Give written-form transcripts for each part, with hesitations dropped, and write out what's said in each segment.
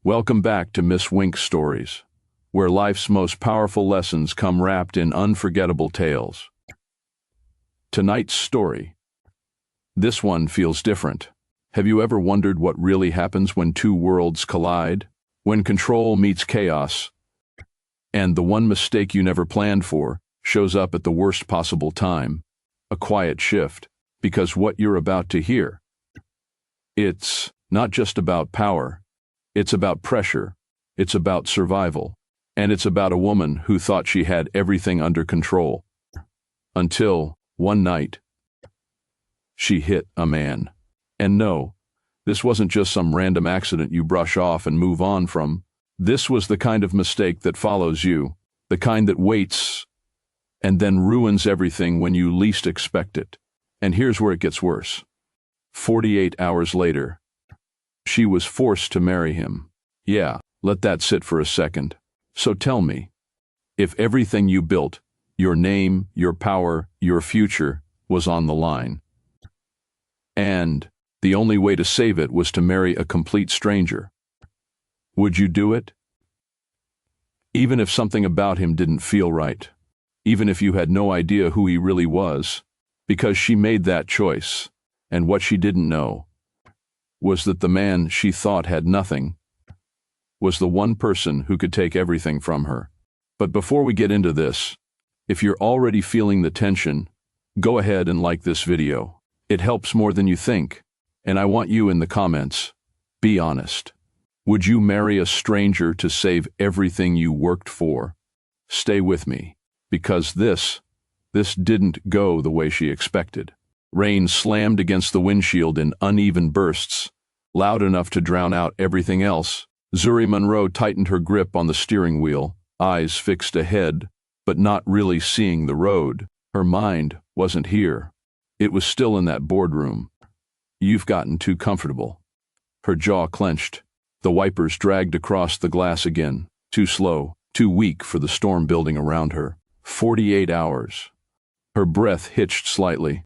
Welcome back to Miss Wink's Stories, where life's most powerful lessons come wrapped in unforgettable tales. Tonight's story. This one feels different. Have you ever wondered what really happens when two worlds collide? When control meets chaos, and the one mistake you never planned for shows up at the worst possible time? A quiet shift, because what you're about to hear, it's not just about power. It's about pressure, it's about survival, and it's about a woman who thought she had everything under control. Until, one night, she hit a man. And no, this wasn't just some random accident you brush off and move on from. This was the kind of mistake that follows you, the kind that waits and then ruins everything when you least expect it. And here's where it gets worse. 48 hours later, she was forced to marry him. Yeah, let that sit for a second. So tell me, if everything you built, your name, your power, your future, was on the line, and the only way to save it was to marry a complete stranger, would you do it? Even if something about him didn't feel right, even if you had no idea who he really was, because she made that choice, and what she didn't know was that the man she thought had nothing was the one person who could take everything from her. But before we get into this, if you're already feeling the tension, go ahead and like this video. It helps more than you think, and I want you in the comments. Be honest. Would you marry a stranger to save everything you worked for? Stay with me, because this didn't go the way she expected. Rain slammed against the windshield in uneven bursts, loud enough to drown out everything else. Zuri Monroe tightened her grip on the steering wheel, eyes fixed ahead, but not really seeing the road. Her mind wasn't here. It was still in that boardroom. You've gotten too comfortable. Her jaw clenched. The wipers dragged across the glass again, too slow, too weak for the storm building around her. 48 hours. Her breath hitched slightly.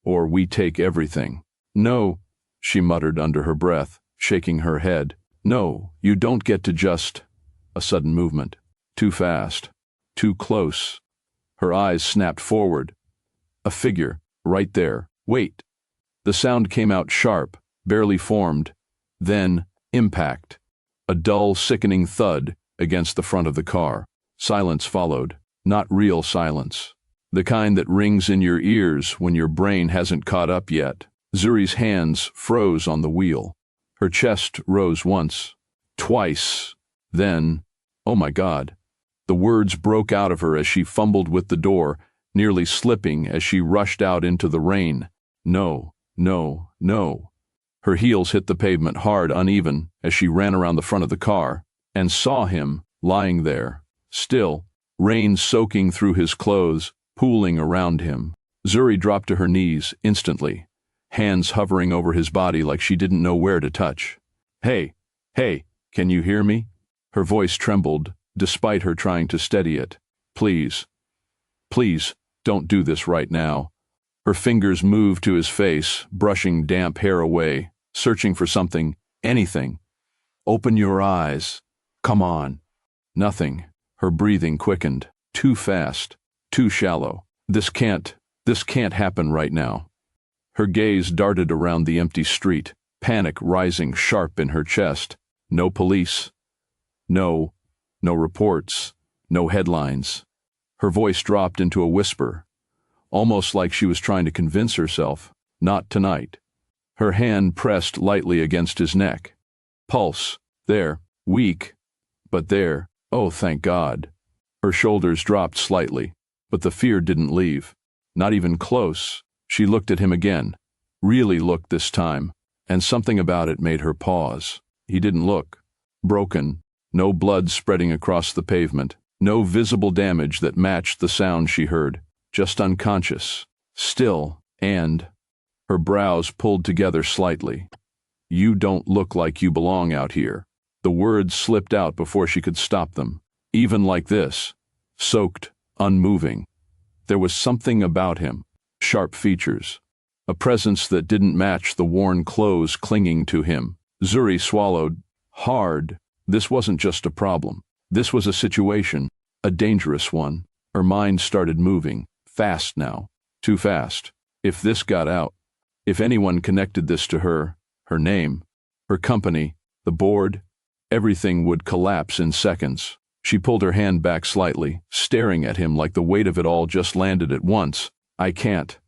Or we take everything. No, she muttered under her breath, shaking her head. No, you don't get to just... A sudden movement. Too fast. Too close. Her eyes snapped forward. A figure, right there. Wait. The sound came out sharp, barely formed. Then, impact. A dull, sickening thud against the front of the car. Silence followed. Not real silence. The kind that rings in your ears when your brain hasn't caught up yet. Zuri's hands froze on the wheel. Her chest rose once, twice, then, oh my God. The words broke out of her as she fumbled with the door, nearly slipping as she rushed out into the rain. No, no, no. Her heels hit the pavement hard, uneven, as she ran around the front of the car, and saw him lying there, still, rain soaking through his clothes, pooling around him. Zuri dropped to her knees instantly, hands hovering over his body like she didn't know where to touch. Hey, can you hear me? Her voice trembled, despite her trying to steady it. Please, don't do this right now. Her fingers moved to his face, brushing damp hair away, searching for something, anything. Open your eyes. Come on. Nothing. Her breathing quickened. Too fast. Too shallow. This can't happen right now. Her gaze darted around the empty street, panic rising sharp in her chest. No police. No reports. No headlines. Her voice dropped into a whisper, almost like she was trying to convince herself, not tonight. Her hand pressed lightly against his neck. Pulse. There. Weak. But there. Oh, thank God. Her shoulders dropped slightly. But the fear didn't leave. Not even close. She looked at him again. Really looked this time. And something about it made her pause. He didn't look. Broken. No blood spreading across the pavement. No visible damage that matched the sound she heard. Just unconscious. Still. And her brows pulled together slightly. You don't look like you belong out here. The words slipped out before she could stop them. Even like this. Soaked. Unmoving. There was something about him, sharp features, a presence that didn't match the worn clothes clinging to him. Zuri swallowed, hard, This wasn't just a problem. This was a situation, a dangerous one. Her mind started moving, fast now, too fast. If this got out, if anyone connected this to her, her name, her company, the board, everything would collapse in seconds. She pulled her hand back slightly, staring at him like the weight of it all just landed at once. I can't.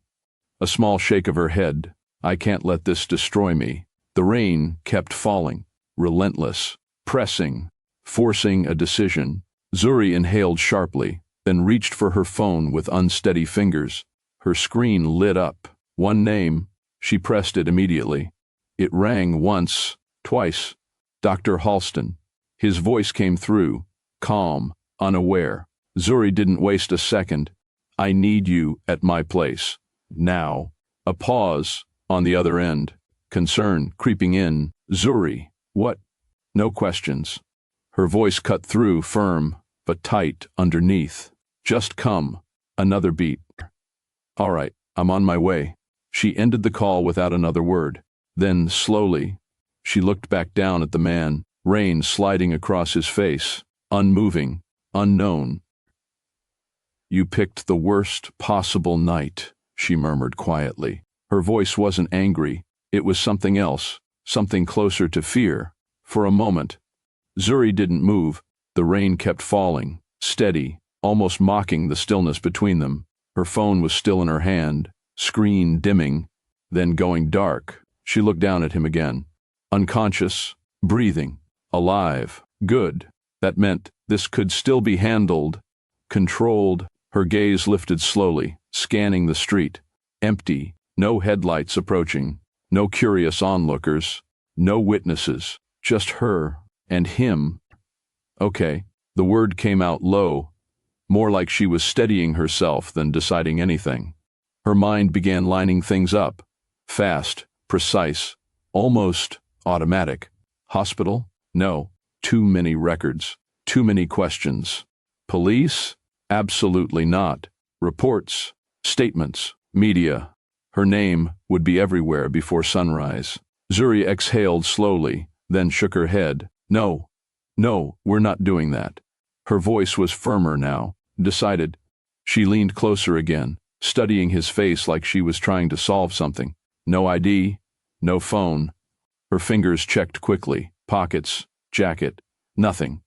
A small shake of her head. I can't let this destroy me. The rain kept falling, relentless, pressing, forcing a decision. Zuri inhaled sharply, then reached for her phone with unsteady fingers. Her screen lit up. One name. She pressed it immediately. It rang once, twice. Dr. Halston. His voice came through, calm, unaware. Zuri didn't waste a second. I need you at my place. Now. A pause on the other end. Concern creeping in. Zuri. What? No questions. Her voice cut through, firm, but tight underneath. Just come. Another beat. All right, I'm on my way. She ended the call without another word. Then, slowly, she looked back down at the man, rain sliding across his face, unmoving, unknown. You picked the worst possible night, she murmured quietly. Her voice wasn't angry. It was something else, something closer to fear. For a moment, Zuri didn't move. The rain kept falling, steady, almost mocking the stillness between them. Her phone was still in her hand, screen dimming, then going dark. She looked down at him again. Unconscious, breathing, alive, good. That meant this could still be handled, controlled. Her gaze lifted slowly, scanning the street. Empty, no headlights approaching, no curious onlookers, no witnesses, just her and him. Okay, the word came out low, more like she was steadying herself than deciding anything. Her mind began lining things up, fast, precise, almost automatic. Hospital? No. Too many records. Too many questions. Police? Absolutely not. Reports, statements, media. Her name would be everywhere before sunrise. Zuri exhaled slowly, then shook her head. No, we're not doing that. Her voice was firmer now, decided. She leaned closer again, studying his face like she was trying to solve something. No ID, no phone. Her fingers checked quickly, pockets, jacket, nothing.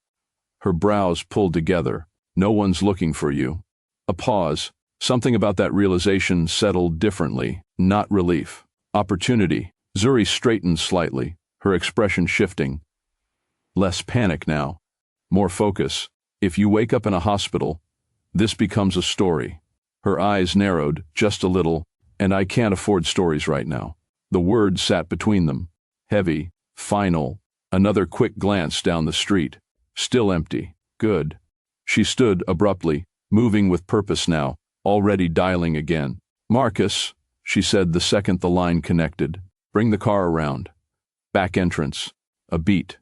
Her brows pulled together. No one's looking for you. A pause. Something about that realization settled differently, not relief. Opportunity. Zuri straightened slightly, her expression shifting. Less panic now. More focus. If you wake up in a hospital, this becomes a story. Her eyes narrowed, just a little, and I can't afford stories right now. The word sat between them. Heavy, final. Another quick glance down the street. Still empty. Good. She stood abruptly, moving with purpose now, already dialing again. Marcus, she said the second the line connected. Bring the car around. Back entrance. A beat.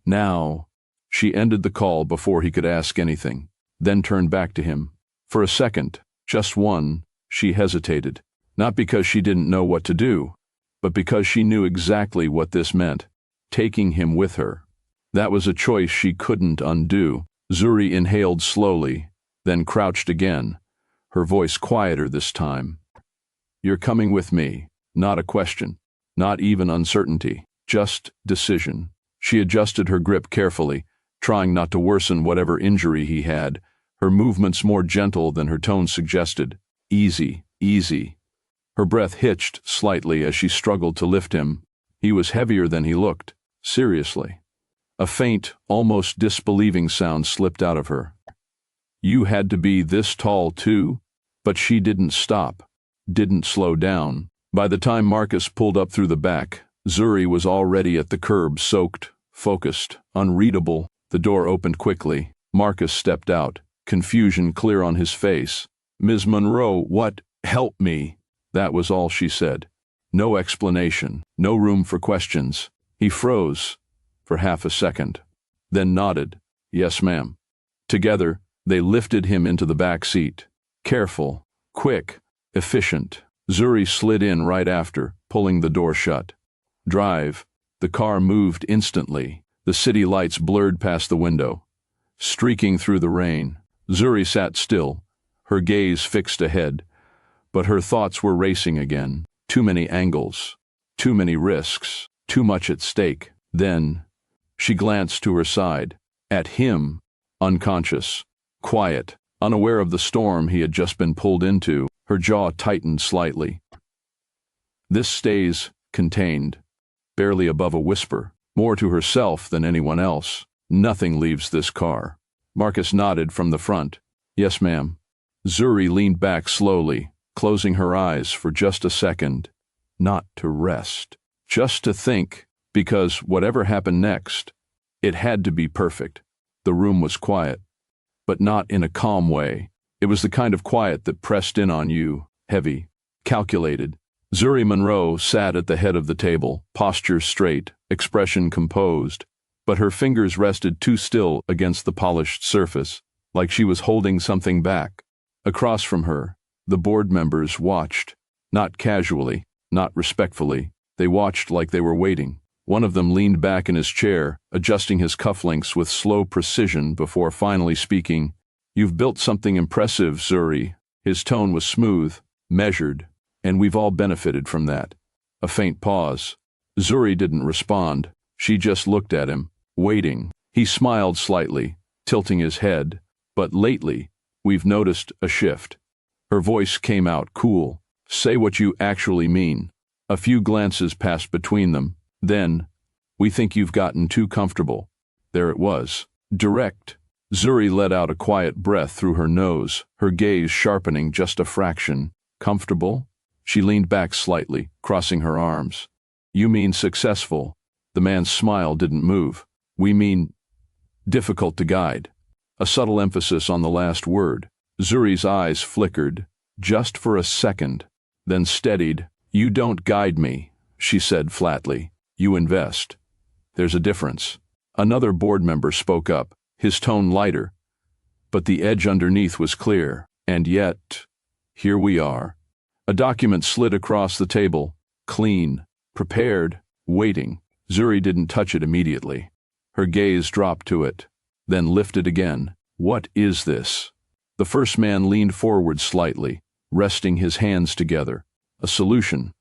Now. She ended the call before he could ask anything, then turned back to him. For a second, just one, she hesitated. Not because she didn't know what to do, but because she knew exactly what this meant. Taking him with her. That was a choice she couldn't undo. Zuri inhaled slowly, then crouched again, her voice quieter this time. You're coming with me. Not a question. Not even uncertainty. Just decision. She adjusted her grip carefully, trying not to worsen whatever injury he had, her movements more gentle than her tone suggested. Easy, easy. Her breath hitched slightly as she struggled to lift him. He was heavier than he looked. Seriously. A faint, almost disbelieving sound slipped out of her. You had to be this tall too? But she didn't stop, didn't slow down. By the time Marcus pulled up through the back, Zuri was already at the curb, soaked, focused, unreadable. The door opened quickly. Marcus stepped out, confusion clear on his face. Ms. Monroe, what? Help me. That was all she said. No explanation, no room for questions. He froze for half a second, then nodded. Yes, ma'am. Together, they lifted him into the back seat. Careful, quick, efficient. Zuri slid in right after, pulling the door shut. Drive. The car moved instantly. The city lights blurred past the window. Streaking through the rain, Zuri sat still, her gaze fixed ahead, but her thoughts were racing again. Too many angles, too many risks, too much at stake. Then, she glanced to her side, at him, unconscious, quiet, unaware of the storm he had just been pulled into. Her jaw tightened slightly. This stays contained, barely above a whisper, more to herself than anyone else. Nothing leaves this car. Marcus nodded from the front. Yes, ma'am. Zuri leaned back slowly, closing her eyes for just a second. Not to rest, just to think, because whatever happened next, it had to be perfect. The room was quiet, but not in a calm way. It was the kind of quiet that pressed in on you, heavy, calculated. Zuri Monroe sat at the head of the table, posture straight, expression composed, but her fingers rested too still against the polished surface, like she was holding something back. Across from her, the board members watched, not casually, not respectfully. They watched like they were waiting. One of them leaned back in his chair, adjusting his cufflinks with slow precision before finally speaking. You've built something impressive, Zuri. His tone was smooth, measured, and we've all benefited from that. A faint pause. Zuri didn't respond. She just looked at him, waiting. He smiled slightly, tilting his head, but lately, we've noticed a shift. Her voice came out cool. Say what you actually mean. A few glances passed between them. Then, we think you've gotten too comfortable. There it was. Direct. Zuri let out a quiet breath through her nose, her gaze sharpening just a fraction. Comfortable? She leaned back slightly, crossing her arms. You mean successful. The man's smile didn't move. We mean difficult to guide. A subtle emphasis on the last word. Zuri's eyes flickered, just for a second, then steadied. You don't guide me, she said flatly. You invest. There's a difference. Another board member spoke up, his tone lighter, but the edge underneath was clear. And yet, here we are. A document slid across the table, clean, prepared, waiting. Zuri didn't touch it immediately. Her gaze dropped to it, then lifted again. What is this? The first man leaned forward slightly, resting his hands together. A solution.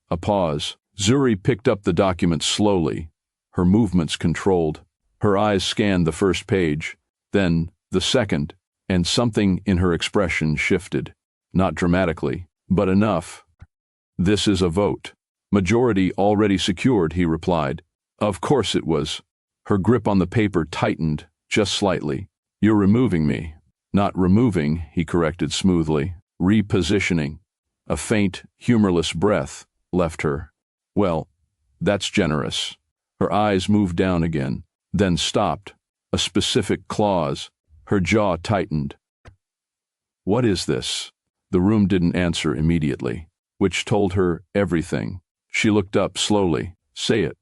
A pause. Zuri picked up the document slowly, her movements controlled. Her eyes scanned the first page, then the second, and something in her expression shifted. Not dramatically, but enough. This is a vote. Majority already secured, he replied. Of course it was. Her grip on the paper tightened, just slightly. You're removing me. Not removing, he corrected smoothly. Repositioning. A faint, humorless breath left her. Well, that's generous. Her eyes moved down again, then stopped. A specific clause. Her jaw tightened. What is this? The room didn't answer immediately, which told her everything. She looked up slowly. Say it.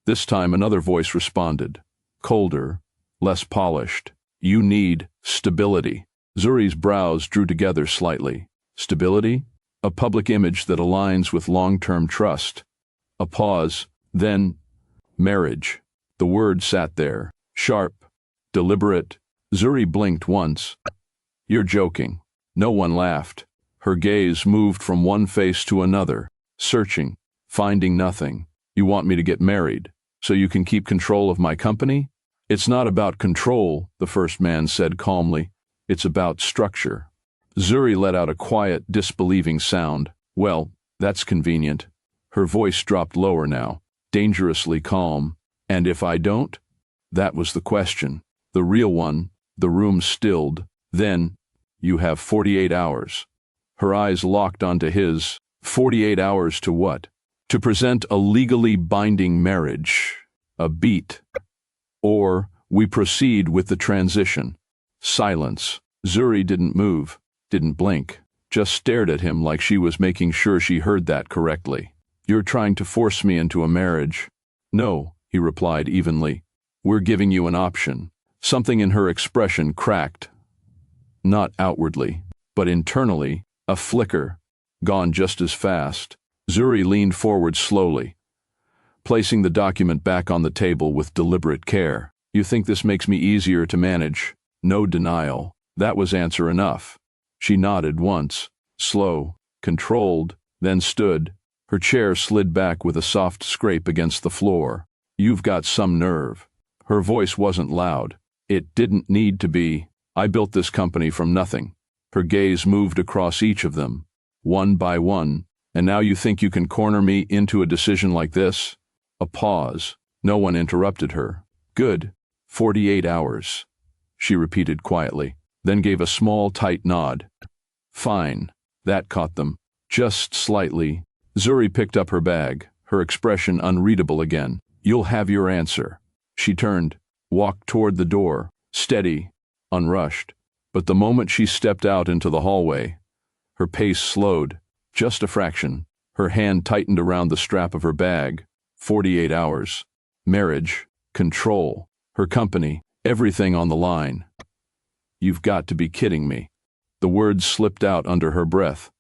This time another voice responded, colder, less polished. You need stability. Zuri's brows drew together slightly. Stability? A public image that aligns with long-term trust. A pause, then marriage. The word sat there, sharp, deliberate. Zuri blinked once. You're joking. No one laughed. Her gaze moved from one face to another, searching, finding nothing. You want me to get married, so you can keep control of my company? It's not about control, the first man said calmly. It's about structure. Zuri let out a quiet, disbelieving sound. Well, that's convenient. Her voice dropped lower now, dangerously calm. And if I don't? That was the question. The real one. The room stilled. Then, you have 48 hours. Her eyes locked onto his. 48 hours to what? To present a legally binding marriage. A beat. Or, we proceed with the transition. Silence. Zuri didn't move, didn't blink, just stared at him like she was making sure she heard that correctly. You're trying to force me into a marriage. No, he replied evenly. We're giving you an option. Something in her expression cracked. Not outwardly, but internally, a flicker, gone just as fast. Zuri leaned forward slowly. placing the document back on the table with deliberate care. You think this makes me easier to manage? No denial. That was answer enough. She nodded once, slow, controlled, then stood. Her chair slid back with a soft scrape against the floor. You've got some nerve. Her voice wasn't loud. It didn't need to be. I built this company from nothing. Her gaze moved across each of them, one by one. And now you think you can corner me into a decision like this? A pause. No one interrupted her. Good. 48 hours. She repeated quietly, then gave a small, tight nod. Fine. That caught them. Just slightly. Zuri picked up her bag, her expression unreadable again. You'll have your answer. She turned, walked toward the door, steady, unrushed. But the moment she stepped out into the hallway, her pace slowed, just a fraction. Her hand tightened around the strap of her bag. 48 hours. Marriage. Control. Her company. Everything on the line. You've got to be kidding me. The words slipped out under her breath.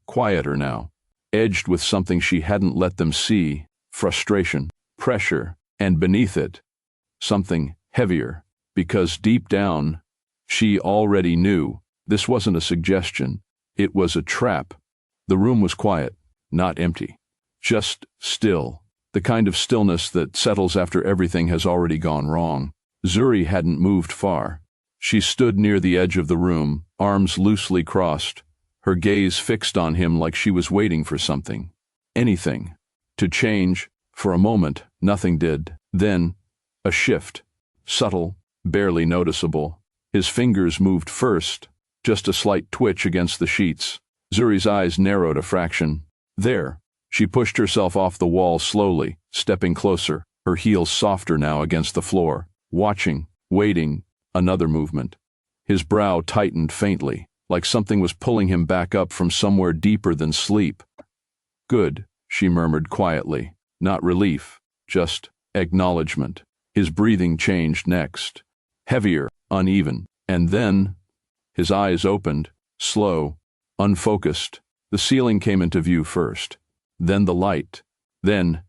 Quieter now, edged with something she hadn't let them see, frustration, pressure, and beneath it, something heavier, because deep down, she already knew this wasn't a suggestion, it was a trap. The room was quiet, not empty, just still, the kind of stillness that settles after everything has already gone wrong. Zuri hadn't moved far. She stood near the edge of the room, arms loosely crossed, her gaze fixed on him like she was waiting for something. Anything. To change. For a moment, nothing did. Then, a shift. Subtle, barely noticeable. His fingers moved first, just a slight twitch against the sheets. Zuri's eyes narrowed a fraction. There. She pushed herself off the wall slowly, stepping closer, her heels softer now against the floor. Watching, waiting, another movement. His brow tightened faintly, like something was pulling him back up from somewhere deeper than sleep. Good, she murmured quietly. Not relief, just acknowledgement. His breathing changed next. Heavier, uneven. And then, his eyes opened, slow, unfocused. The ceiling came into view first. Then the light. Then,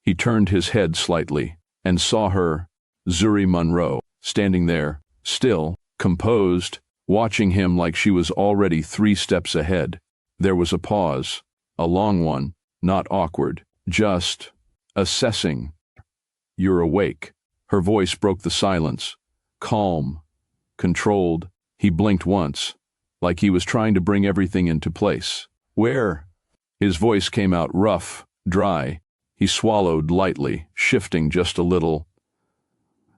he turned his head slightly and saw her, Zuri Monroe, standing there, still, composed, watching him like she was already 3 steps ahead. There was a pause, a long one, not awkward, just assessing. You're awake. Her voice broke the silence. Calm, controlled. He blinked once, like he was trying to bring everything into place. Where? His voice came out rough, dry. He swallowed lightly, shifting just a little,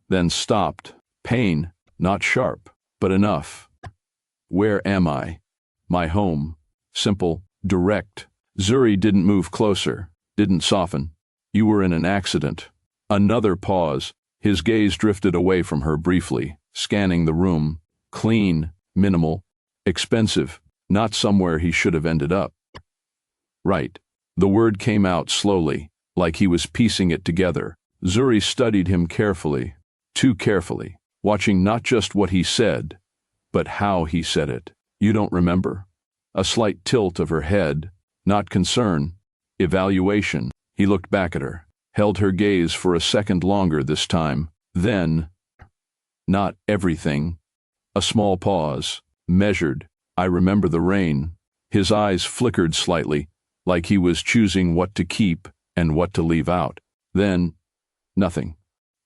then stopped. Pain, not sharp, but enough. Where am I? My home. Simple, direct. Zuri didn't move closer, didn't soften. You were in an accident. Another pause. His gaze drifted away from her briefly, scanning the room. Clean, minimal, expensive, not somewhere he should have ended up. Right. The word came out slowly, like he was piecing it together. Zuri studied him carefully. Too carefully, watching not just what he said, but how he said it. You don't remember? A slight tilt of her head, not concern, evaluation. He looked back at her, held her gaze for a second longer this time. Then, not everything. A small pause, measured. I remember the rain. His eyes flickered slightly, like he was choosing what to keep and what to leave out. Then, nothing.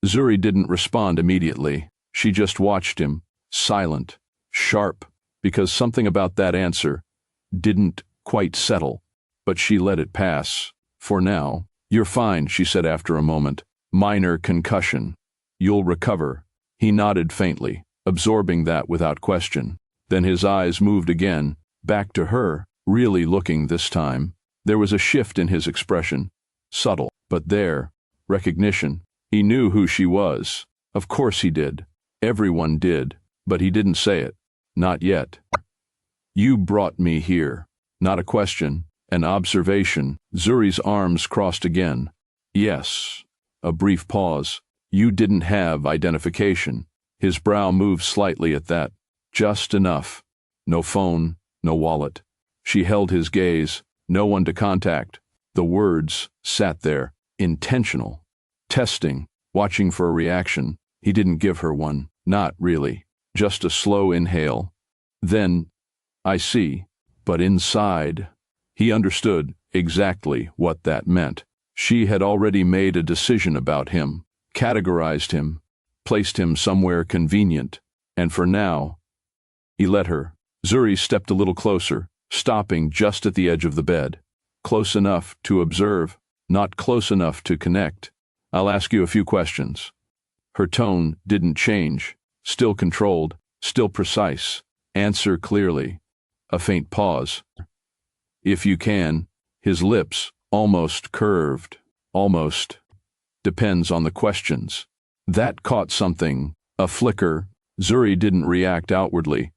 Zuri didn't respond immediately. She just watched him, silent, sharp, because something about that answer didn't quite settle. But she let it pass. For now. You're fine, she said after a moment. Minor concussion. You'll recover. He nodded faintly, absorbing that without question. Then his eyes moved again, back to her, really looking this time. There was a shift in his expression. Subtle, but there. Recognition. He knew who she was. Of course he did. Everyone did. But he didn't say it. Not yet. You brought me here. Not a question. An observation. Zuri's arms crossed again. Yes. A brief pause. You didn't have identification. His brow moved slightly at that. Just enough. No phone, no wallet. She held his gaze. No one to contact. The words sat there, intentional. Testing, watching for a reaction. He didn't give her one. Not really. Just a slow inhale. Then, I see. But inside, he understood exactly what that meant. She had already made a decision about him, categorized him, placed him somewhere convenient, and for now, he let her. Zuri stepped a little closer, stopping just at the edge of the bed. Close enough to observe, not close enough to connect. I'll ask you a few questions. Her tone didn't change, still controlled, still precise. Answer clearly. A faint pause. If you can. His lips almost curved. Almost. Depends on the questions. That caught something. A flicker. Zuri didn't react outwardly.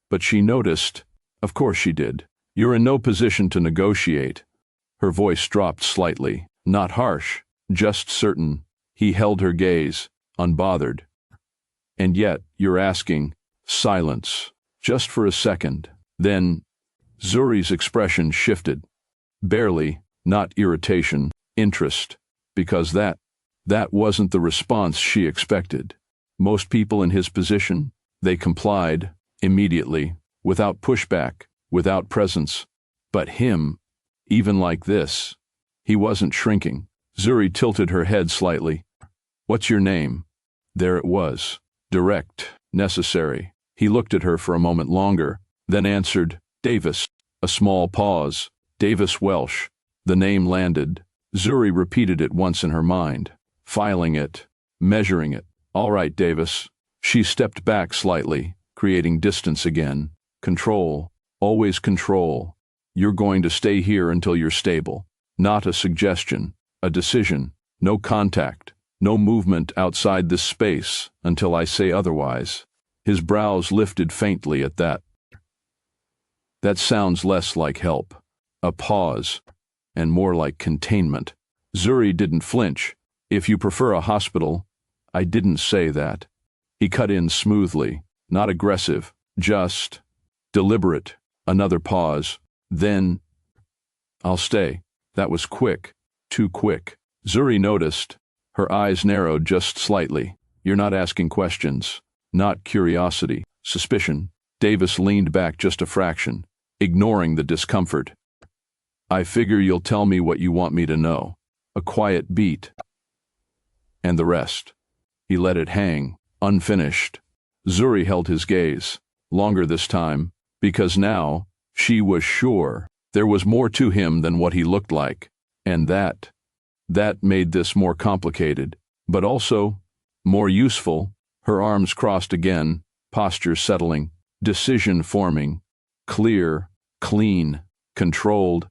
But she noticed. Of course she did. You're in no position to negotiate. Her voice dropped slightly. Not harsh, just certain. He held her gaze, unbothered. And yet, you're asking. Silence. Just for a second. Then, Zuri's expression shifted. Barely, not irritation, interest. Because that wasn't the response she expected. Most people in his position, they complied, immediately, without pushback, without presence. But him, even like this, he wasn't shrinking. Zuri tilted her head slightly. What's your name? There it was. Direct, necessary. He looked at her for a moment longer, then answered, Davis. A small pause. Davis Welsh. The name landed. Zuri repeated it once in her mind, filing it, measuring it. All right, Davis. She stepped back slightly, creating distance again. Control. Always control. You're going to stay here until you're stable. Not a suggestion, a decision. No contact, no movement outside this space until I say otherwise. His brows lifted faintly at that. That sounds less like help. A pause, and more like containment. Zuri didn't flinch. If you prefer a hospital, I didn't say that. He cut in smoothly, not aggressive, just deliberate. Another pause. Then, I'll stay. That was quick, too quick. Zuri noticed. Her eyes narrowed just slightly. You're not asking questions. Not curiosity, suspicion. Davis leaned back just a fraction, ignoring the discomfort. I figure you'll tell me what you want me to know. A quiet beat. And the rest. He let it hang, unfinished. Zuri held his gaze, longer this time, because now, she was sure, there was more to him than what he looked like. And that made this more complicated, but also more useful. Her arms crossed again, posture settling, decision forming, clear, clean, controlled.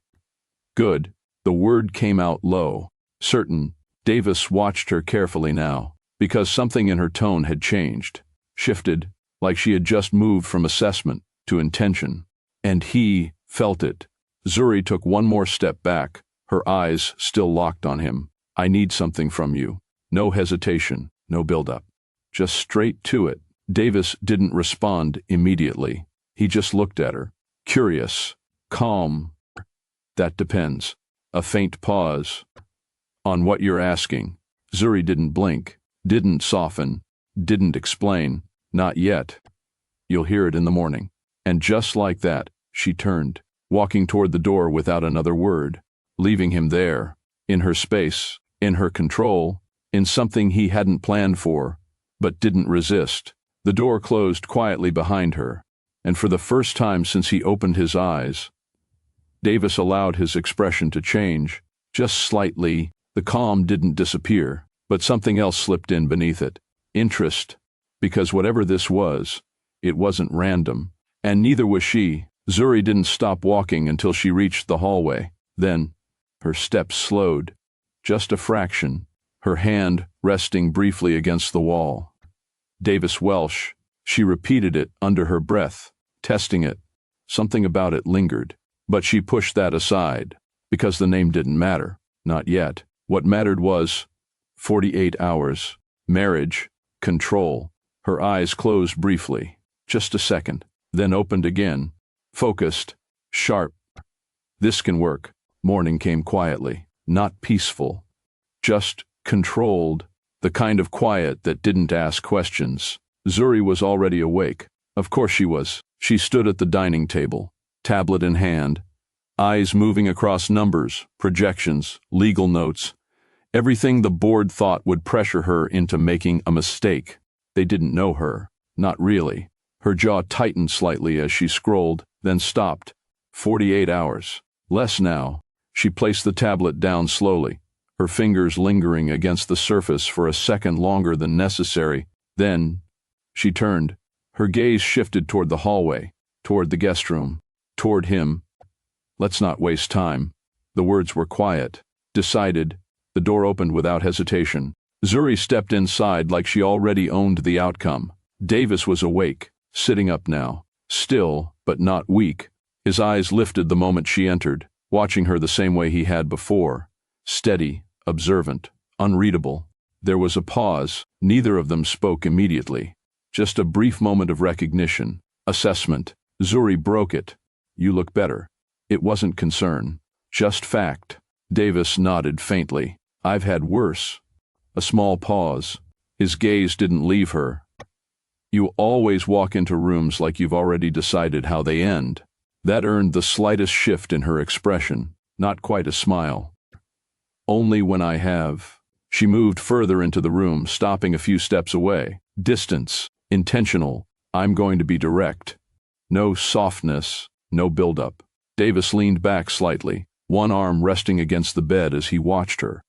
Good. The word came out low, certain. Davis watched her carefully now, because something in her tone had changed, shifted, like she had just moved from assessment to intention. And he felt it. Zuri took one more step back, her eyes still locked on him. I need something from you. No hesitation, no build-up. Just straight to it. Davis didn't respond immediately. He just looked at her, curious, calm. That depends. A faint pause. On what you're asking. Zuri didn't blink, didn't soften, didn't explain. Not yet. You'll hear it in the morning. And just like that, she turned, walking toward the door without another word, leaving him there, in her space, in her control, in something he hadn't planned for, but didn't resist. The door closed quietly behind her, and for the first time since he opened his eyes, Davis allowed his expression to change, just slightly. The calm didn't disappear, but something else slipped in beneath it. Interest, because whatever this was, it wasn't random, and neither was she. Zuri didn't stop walking until she reached the hallway. Then, her steps slowed, just a fraction, her hand resting briefly against the wall. Davis Welsh. She repeated it under her breath, testing it. Something about it lingered, but she pushed that aside, because the name didn't matter, not yet. What mattered was 48 hours, marriage, control. Her eyes closed briefly, just a second, then opened again, focused, sharp. This can work. Morning came quietly, not peaceful, just controlled, the kind of quiet that didn't ask questions. Zuri was already awake. Of course she was. She stood at the dining table, tablet in hand, eyes moving across numbers, projections, legal notes, everything the board thought would pressure her into making a mistake. They didn't know her. Not really. Her jaw tightened slightly as she scrolled, then stopped. 48 hours. Less now. She placed the tablet down slowly, her fingers lingering against the surface for a second longer than necessary. Then, she turned. Her gaze shifted toward the hallway, toward the guest room, toward him. Let's not waste time. The words were quiet, decided. The door opened without hesitation. Zuri stepped inside like she already owned the outcome. Davis was awake, sitting up now, still, but not weak. His eyes lifted the moment she entered, watching her the same way he had before. Steady, observant, unreadable. There was a pause. Neither of them spoke immediately. Just a brief moment of recognition, assessment. Zuri broke it. You look better. It wasn't concern, just fact. Davis nodded faintly. I've had worse. A small pause. His gaze didn't leave her. You always walk into rooms like you've already decided how they end. That earned the slightest shift in her expression, not quite a smile. Only when I have. She moved further into the room, stopping a few steps away. Distance, intentional. I'm going to be direct. No softness, no build-up. Davis leaned back slightly, one arm resting against the bed as he watched her.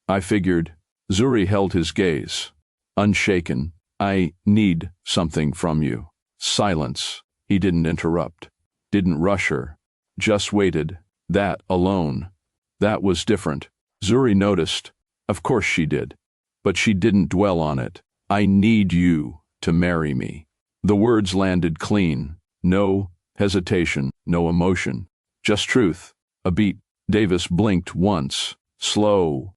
I figured. Zuri held his gaze, unshaken. I need something from you. Silence. He didn't interrupt, didn't rush her, just waited. That alone. That was different. Zuri noticed. Of course she did. But she didn't dwell on it. I need you to marry me. The words landed clean. No hesitation, no emotion. Just truth. A beat. Davis blinked once. Slow.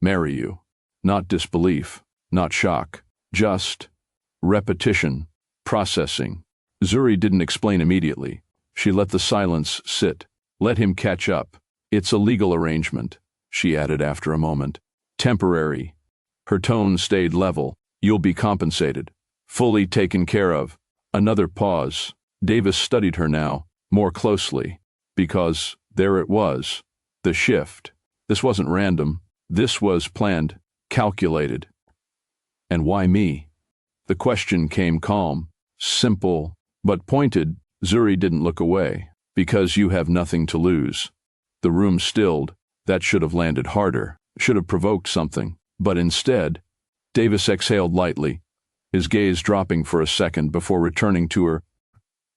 Marry you. Not disbelief. Not shock. Just repetition. Processing. Zuri didn't explain immediately. She let the silence sit. Let him catch up. It's a legal arrangement, she added after a moment. Temporary. Her tone stayed level. You'll be compensated. Fully taken care of. Another pause. Davis studied her now, more closely. Because there it was. The shift. This wasn't random. This was planned, calculated. And why me? The question came calm, simple, but pointed. Zuri didn't look away. Because you have nothing to lose. The room stilled. That should have landed harder, should have provoked something. But instead, Davis exhaled lightly, his gaze dropping for a second before returning to her.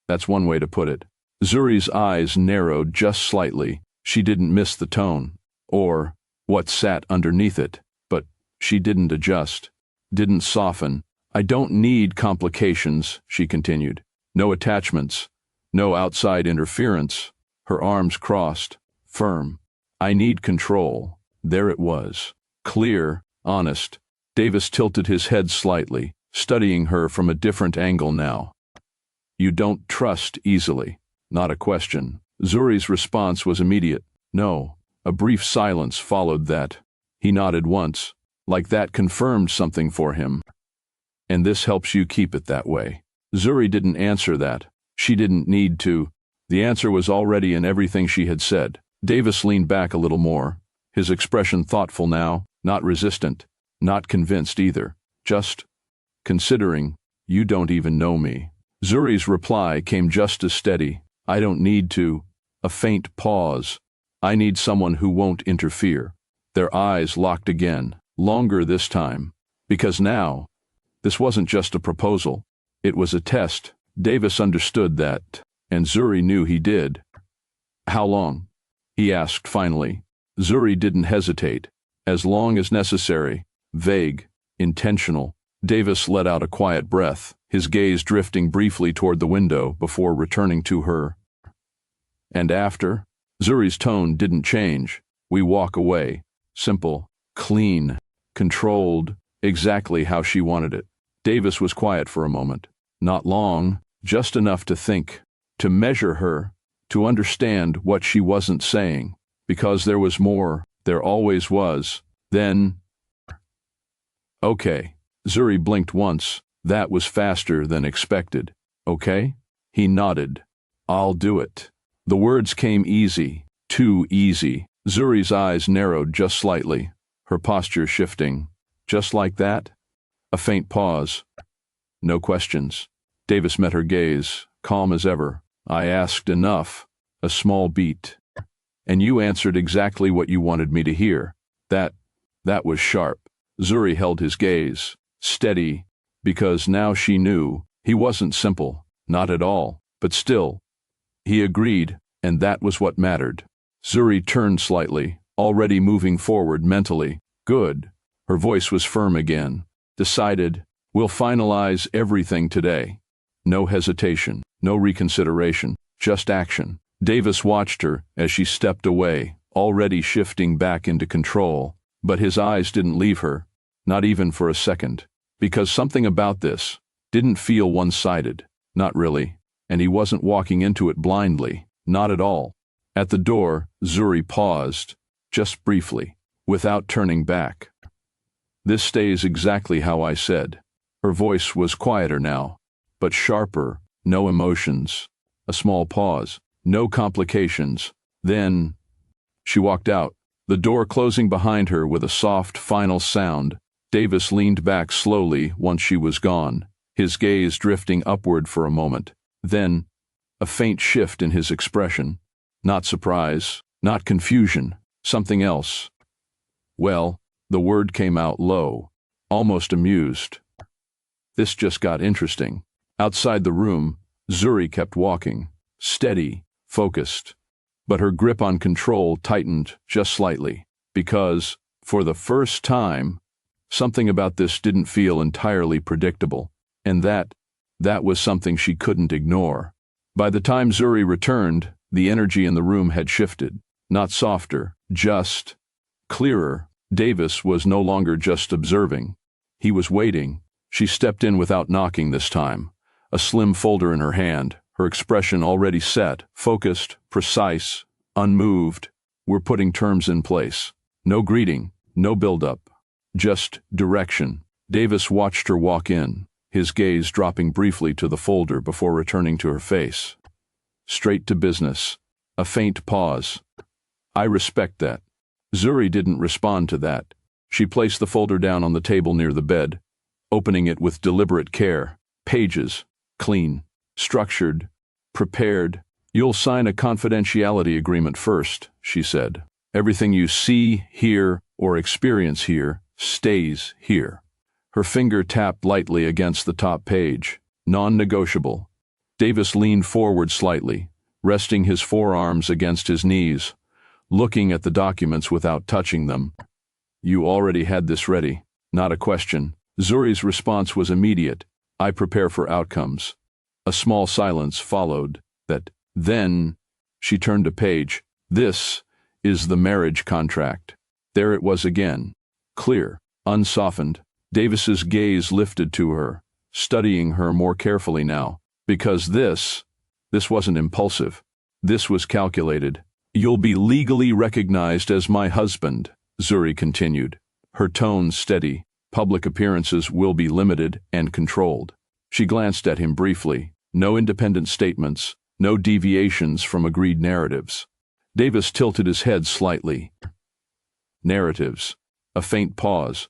That's one way to put it. Zuri's eyes narrowed just slightly. She didn't miss the tone, or what sat underneath it, but she didn't adjust, didn't soften. I don't need complications, she continued. No attachments, no outside interference. Her arms crossed, firm. I need control. There it was. Clear, honest. Davis tilted his head slightly, studying her from a different angle now. You don't trust easily. Not a question. Zuri's response was immediate. No. A brief silence followed that. He nodded once, like that confirmed something for him. And this helps you keep it that way. Zuri didn't answer that. She didn't need to. The answer was already in everything she had said. Davis leaned back a little more, his expression thoughtful now, not resistant, not convinced either, just considering. You don't even know me. Zuri's reply came just as steady. I don't need to. A faint pause. I need someone who won't interfere. Their eyes locked again, longer this time. Because now, this wasn't just a proposal. It was a test. Davis understood that, and Zuri knew he did. How long? He asked finally. Zuri didn't hesitate. As long as necessary. Vague. Intentional. Davis let out a quiet breath, his gaze drifting briefly toward the window before returning to her. And after? Zuri's tone didn't change. We walk away. Simple. Clean. Controlled. Exactly how she wanted it. Davis was quiet for a moment. Not long, just enough to think, to measure her, to understand what she wasn't saying. Because there was more, there always was. Then, okay. Zuri blinked once. That was faster than expected. Okay? He nodded. I'll do it. The words came easy, too easy. Zuri's eyes narrowed just slightly, her posture shifting. Just like that? A faint pause. No questions. Davis met her gaze, calm as ever. I asked enough. A small beat. And you answered exactly what you wanted me to hear. That was sharp. Zuri held his gaze, steady, because now she knew he wasn't simple, not at all, but still. He agreed, and that was what mattered. Zuri turned slightly, already moving forward mentally. Good. Her voice was firm again. Decided, we'll finalize everything today. No hesitation, no reconsideration, just action. Davis watched her as she stepped away, already shifting back into control, but his eyes didn't leave her, not even for a second, because something about this didn't feel one-sided, not really, and he wasn't walking into it blindly, not at all. At the door, Zuri paused, just briefly, without turning back. This stays exactly how I said. Her voice was quieter now, but sharper, no emotions. A small pause, no complications. Then, she walked out, the door closing behind her with a soft, final sound. Davis leaned back slowly once she was gone, his gaze drifting upward for a moment. Then, a faint shift in his expression. Not surprise, not confusion, something else. Well, the word came out low, almost amused. This just got interesting. Outside the room, Zuri kept walking, steady, focused. But her grip on control tightened just slightly, because, for the first time, something about this didn't feel entirely predictable, and that was something she couldn't ignore. By the time Zuri returned, the energy in the room had shifted, not softer, just clearer. Davis was no longer just observing. He was waiting. She stepped in without knocking this time, a slim folder in her hand, her expression already set, focused, precise, unmoved. We're putting terms in place. No greeting, no build-up, just direction. Davis watched her walk in, his gaze dropping briefly to the folder before returning to her face. Straight to business. A faint pause. I respect that. Zuri didn't respond to that. She placed the folder down on the table near the bed, opening it with deliberate care. Pages, clean, structured, prepared. You'll sign a confidentiality agreement first, she said. Everything you see, hear, or experience here stays here. Her finger tapped lightly against the top page. Non-negotiable. Davis leaned forward slightly, resting his forearms against his knees, looking at the documents without touching them. You already had this ready. Not a question. Zuri's response was immediate. I prepare for outcomes. A small silence followed. Then, she turned a page. This is the marriage contract. There it was again. Clear, unsoftened. Davis's gaze lifted to her, studying her more carefully now. Because this wasn't impulsive. This was calculated. You'll be legally recognized as my husband, Zuri continued, her tone steady. Public appearances will be limited and controlled. She glanced at him briefly. No independent statements, no deviations from agreed narratives. Davis tilted his head slightly. Narratives. A faint pause.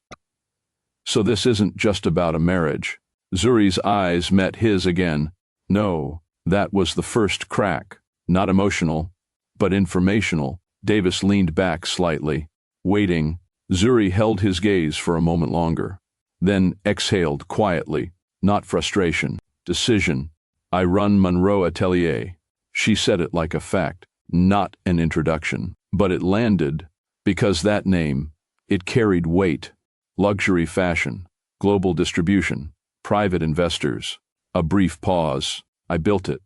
So this isn't just about a marriage. Zuri's eyes met his again. No, that was the first crack. Not emotional, but informational. Davis leaned back slightly, waiting. Zuri held his gaze for a moment longer, then exhaled quietly, not frustration, decision. I run Monroe Atelier. She said it like a fact, not an introduction, but it landed because that name, it carried weight. Luxury fashion, global distribution, private investors. A brief pause. I built it.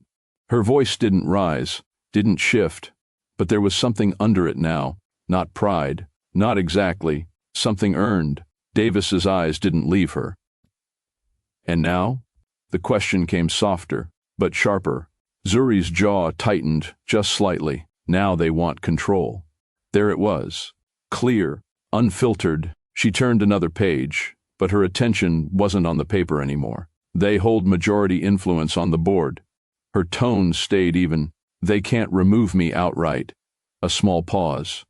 Her voice didn't rise, didn't shift, but there was something under it now. Not pride, not exactly, something earned. Davis's eyes didn't leave her. And now? The question came softer, but sharper. Zuri's jaw tightened just slightly. Now they want control. There it was. Clear, Unfiltered, she turned another page, but her attention wasn't on the paper anymore. They hold majority influence on the board. Her tone stayed even. They can't remove me outright. A small pause.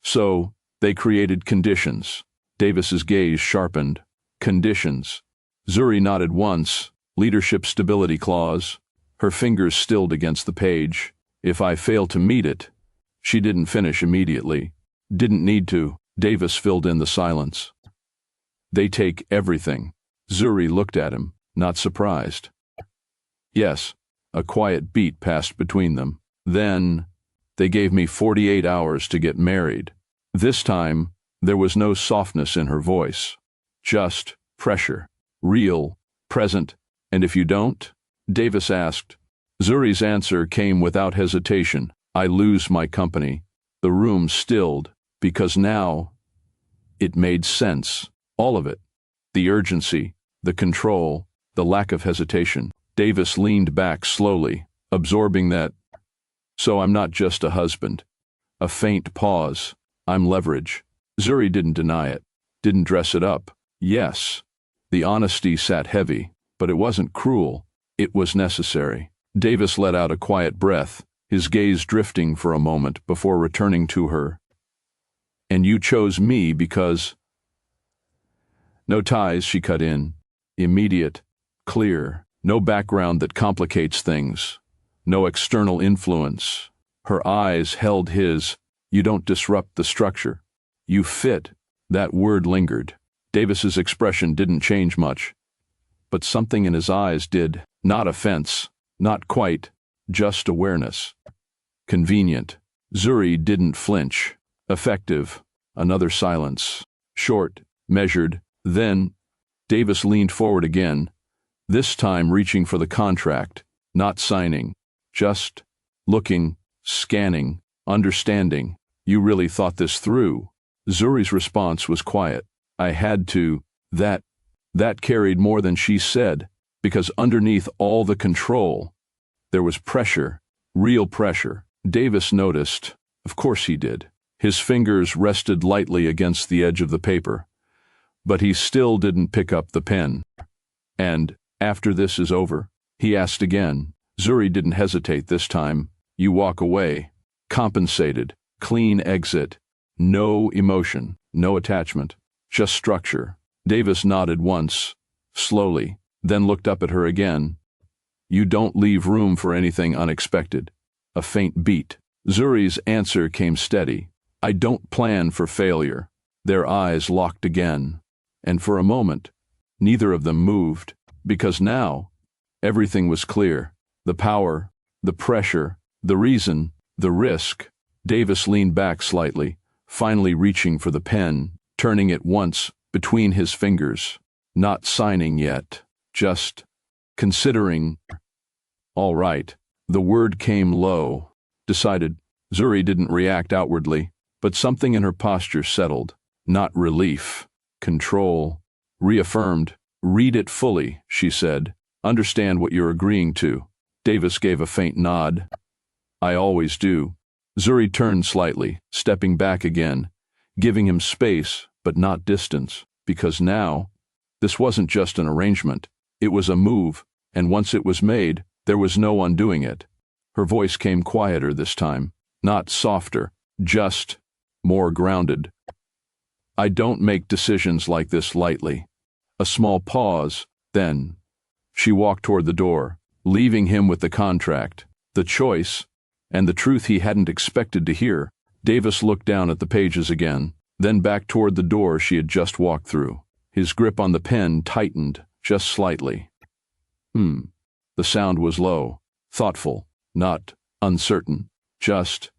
So, they created conditions. Davis's gaze sharpened. Conditions. Zuri nodded once. Leadership stability clause. Her fingers stilled against the page. If I fail to meet it. She didn't finish immediately. Didn't need to. Davis filled in the silence. They take everything. Zuri looked at him, not surprised. Yes, a quiet beat passed between them. Then, they gave me 48 hours to get married. This time, there was no softness in her voice. Just pressure. Real, present, and if you don't? Davis asked. Zuri's answer came without hesitation. I lose my company. The room stilled, because now, it made sense. All of it. The urgency, the control, the lack of hesitation. Davis leaned back slowly, absorbing that. So I'm not just a husband. A faint pause. I'm leverage. Zuri didn't deny it. Didn't dress it up. Yes. The honesty sat heavy, but it wasn't cruel. It was necessary. Davis let out a quiet breath, his gaze drifting for a moment before returning to her. And you chose me because... No ties, she cut in. Immediate, clear, no background that complicates things, no external influence. Her eyes held his. You don't disrupt the structure. You fit. That word lingered. Davis's expression didn't change much, but something in his eyes did. Not offense, not quite, just awareness. Convenient. Zuri didn't flinch. Effective. Another silence. Short, measured. Then, Davis leaned forward again, this time reaching for the contract, not signing, just looking, scanning, understanding. You really thought this through. Zuri's response was quiet. I had to. That carried more than she said, because underneath all the control, there was pressure, real pressure. Davis noticed. Of course he did. His fingers rested lightly against the edge of the paper. But he still didn't pick up the pen. And, after this is over, he asked again. Zuri didn't hesitate this time. You walk away. Compensated. Clean exit. No emotion. No attachment. Just structure. Davis nodded once, slowly, then looked up at her again. You don't leave room for anything unexpected. A faint beat. Zuri's answer came steady. I don't plan for failure. Their eyes locked again. And for a moment, neither of them moved, because now, everything was clear. The power, the pressure, the reason, the risk. Davis leaned back slightly, finally reaching for the pen, turning it once between his fingers. Not signing yet, just considering. All right. The word came low. Decided. Zuri didn't react outwardly, but something in her posture settled. Not relief. Control. Reaffirmed. Read it fully, she said. Understand what you're agreeing to. Davis gave a faint nod. I always do. Zuri turned slightly, stepping back again, giving him space, but not distance, because now, this wasn't just an arrangement. It was a move, and once it was made, there was no undoing it. Her voice came quieter this time, not softer, just more grounded. I don't make decisions like this lightly. A small pause, then. She walked toward the door, leaving him with the contract, the choice, and the truth he hadn't expected to hear. Davis looked down at the pages again, then back toward the door she had just walked through. His grip on the pen tightened, just slightly. The sound was low, thoughtful, not uncertain, just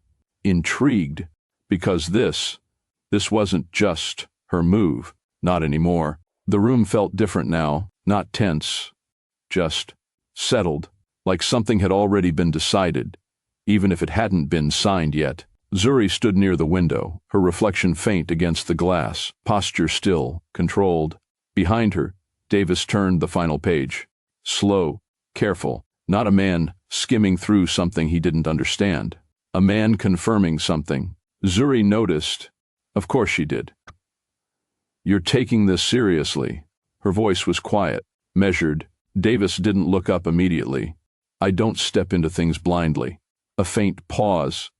intrigued, because this wasn't just her move, not anymore. The room felt different now, not tense, just settled, like something had already been decided, even if it hadn't been signed yet. Zuri stood near the window, her reflection faint against the glass, posture still, controlled. Behind her, Davis turned the final page. Slow, careful, not a man skimming through something he didn't understand. A man confirming something. Zuri noticed Of course she did. You're taking this seriously. Her voice was quiet, measured. Davis didn't look up immediately. I don't step into things blindly. A faint pause,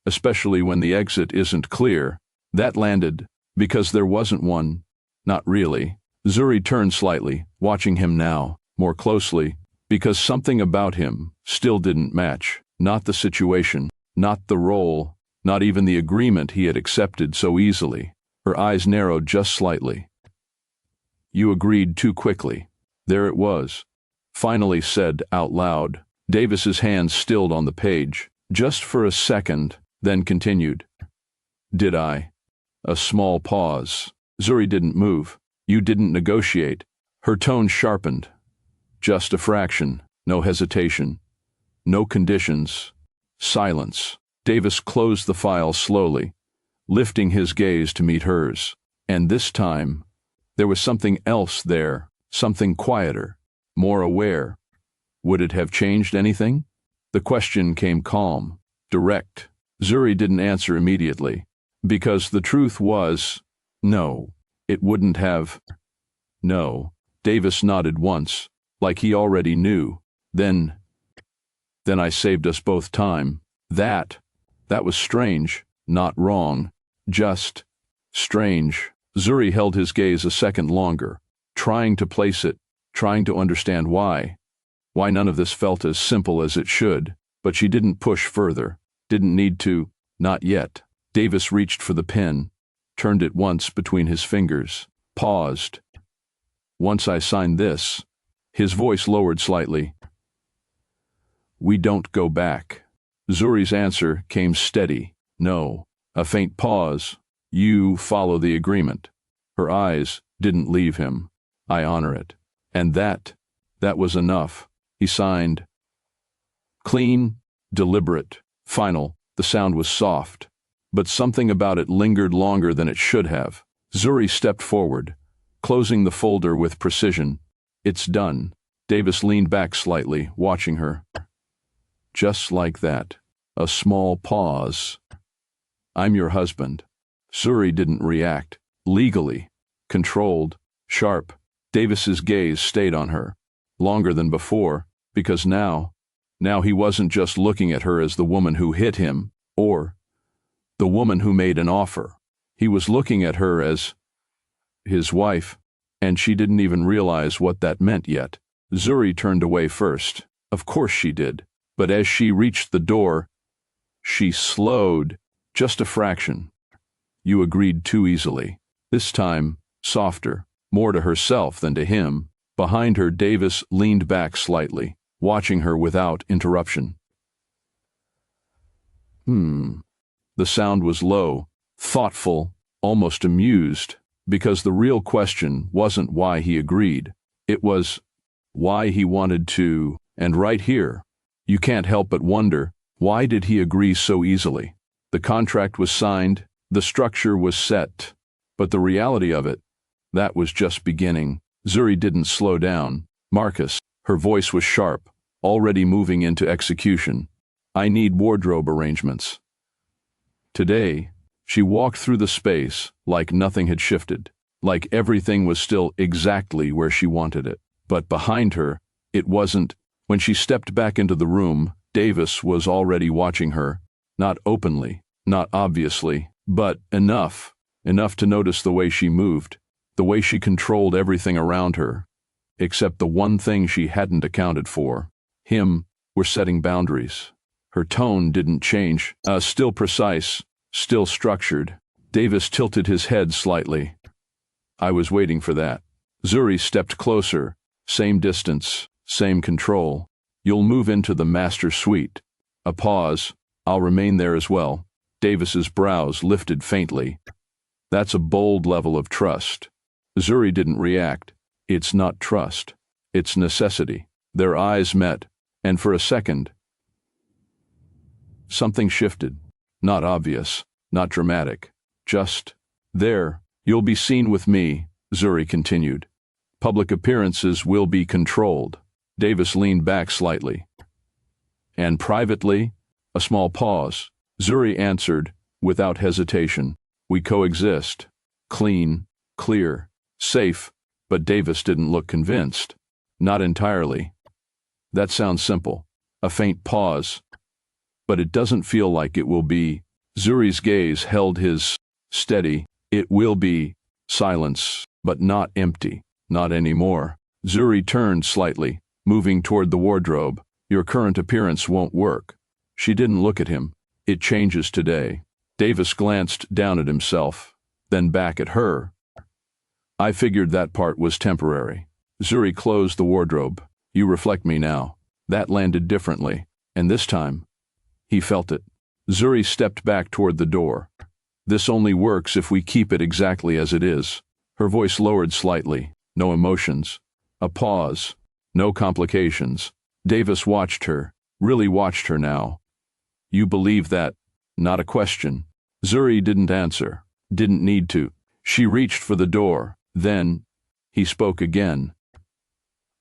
especially when the exit isn't clear. That landed, because there wasn't one. Not really. Zuri turned slightly, watching him now, more closely, because something about him still didn't match. Not the situation, not the role, not even the agreement he had accepted so easily. Her eyes narrowed just slightly. You agreed too quickly. There it was, finally said out loud. Davis's hands stilled on the page, just for a second, then continued. Did I? A small pause. Zuri didn't move. You didn't negotiate. Her tone sharpened. Just a fraction, no hesitation, no conditions, silence. Davis closed the file slowly, lifting his gaze to meet hers. And this time, there was something else there, something quieter, more aware. Would it have changed anything? The question came calm, direct. Zuri didn't answer immediately, because the truth was, no, it wouldn't have. No. Davis nodded once, like he already knew. Then I saved us both time. That was strange, not wrong, just strange. Zuri held his gaze a second longer, trying to place it, trying to understand why none of this felt as simple as it should, but she didn't push further, didn't need to, not yet. Davis reached for the pen, turned it once between his fingers, paused. Once I sign this, his voice lowered slightly. We don't go back. Zuri's answer came steady. No. A faint pause. You follow the agreement. Her eyes didn't leave him. I honor it. And that was enough. He signed. Clean, deliberate, final. The sound was soft, but something about it lingered longer than it should have. Zuri stepped forward, closing the folder with precision. It's done. Davis leaned back slightly, watching her. Just like that. A small pause. I'm your husband. Zuri didn't react. Legally. Controlled. Sharp. Davis's gaze stayed on her. Longer than before, because now he wasn't just looking at her as the woman who hit him, or the woman who made an offer. He was looking at her as his wife, and she didn't even realize what that meant yet. Zuri turned away first. Of course she did. But as she reached the door, she slowed, just a fraction. You agreed too easily. This time, softer, more to herself than to him. Behind her, Davis leaned back slightly, watching her without interruption. The sound was low, thoughtful, almost amused, because the real question wasn't why he agreed. It was why he wanted to, and right here, you can't help but wonder, why did he agree so easily? The contract was signed, the structure was set, but the reality of it, that was just beginning. Zuri didn't slow down. Marcus, her voice was sharp, already moving into execution. I need wardrobe arrangements. Today, she walked through the space like nothing had shifted, like everything was still exactly where she wanted it. But behind her, it wasn't. When she stepped back into the room, Davis was already watching her, not openly, not obviously, but enough to notice the way she moved, the way she controlled everything around her, except the one thing she hadn't accounted for. Him were setting boundaries. Her tone didn't change, still precise, still structured. Davis tilted his head slightly. I was waiting for that. Zuri stepped closer, same distance, same control. You'll move into the master suite. A pause. I'll remain there as well. Davis's brows lifted faintly. That's a bold level of trust. Zuri didn't react. It's not trust. It's necessity. Their eyes met, and for a second, something shifted. Not obvious, not dramatic. Just there. You'll be seen with me, Zuri continued. Public appearances will be controlled. Davis leaned back slightly. And privately? A small pause. Zuri answered, without hesitation. We coexist. Clean, clear, safe, but Davis didn't look convinced. Not entirely. That sounds simple. A faint pause. But it doesn't feel like it will be. Zuri's gaze held his steady. It will be. Silence, but not empty. Not anymore. Zuri turned slightly, moving toward the wardrobe. Your current appearance won't work. She didn't look at him. It changes today. Davis glanced down at himself, then back at her. I figured that part was temporary. Zuri closed the wardrobe. You reflect me now. That landed differently, and this time, he felt it. Zuri stepped back toward the door. This only works if we keep it exactly as it is. Her voice lowered slightly. No emotions. A pause. No complications. Davis watched her, really watched her now. You believe that? Not a question. Zuri didn't answer. Didn't need to. She reached for the door. Then, he spoke again.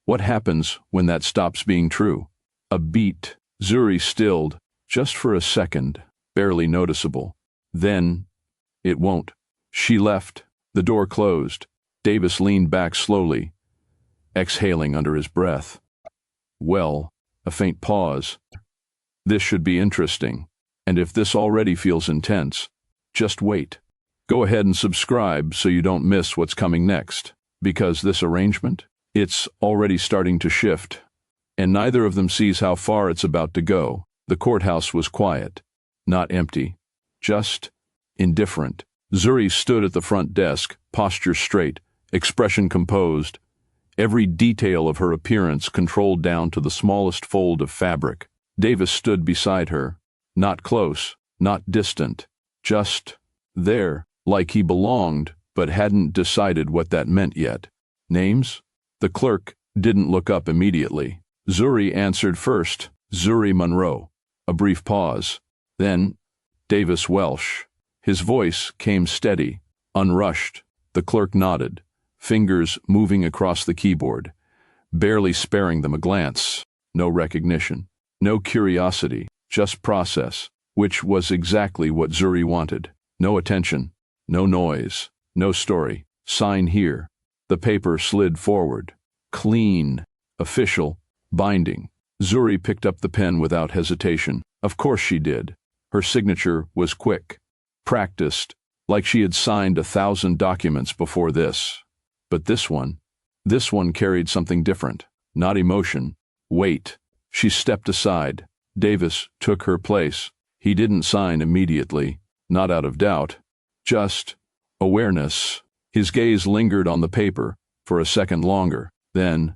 What happens when that stops being true? A beat. Zuri stilled, just for a second, barely noticeable. Then, it won't. She left. The door closed. Davis leaned back slowly, exhaling under his breath. Well, a faint pause. This should be interesting. And if this already feels intense, just wait. Go ahead and subscribe so you don't miss what's coming next. Because this arrangement, it's already starting to shift. And neither of them sees how far it's about to go. The courthouse was quiet, not empty, just indifferent. Zuri stood at the front desk, posture straight, expression composed, every detail of her appearance controlled down to the smallest fold of fabric. Davis stood beside her, not close, not distant, just there, like he belonged, but hadn't decided what that meant yet. Names? The clerk didn't look up immediately. Zuri answered first, Zuri Monroe. A brief pause. Then, Davis Welsh. His voice came steady, unrushed. The clerk nodded, fingers moving across the keyboard, barely sparing them a glance. No recognition, no curiosity, just process, which was exactly what Zuri wanted. No attention, no noise, no story. Sign here. The paper slid forward. Clean, official, binding. Zuri picked up the pen without hesitation. Of course she did. Her signature was quick, practiced, like she had signed 1,000 documents before this. But this one carried something different. Not emotion, weight. She stepped aside. Davis took her place. He didn't sign immediately, not out of doubt, just awareness. His gaze lingered on the paper for a second longer. Then,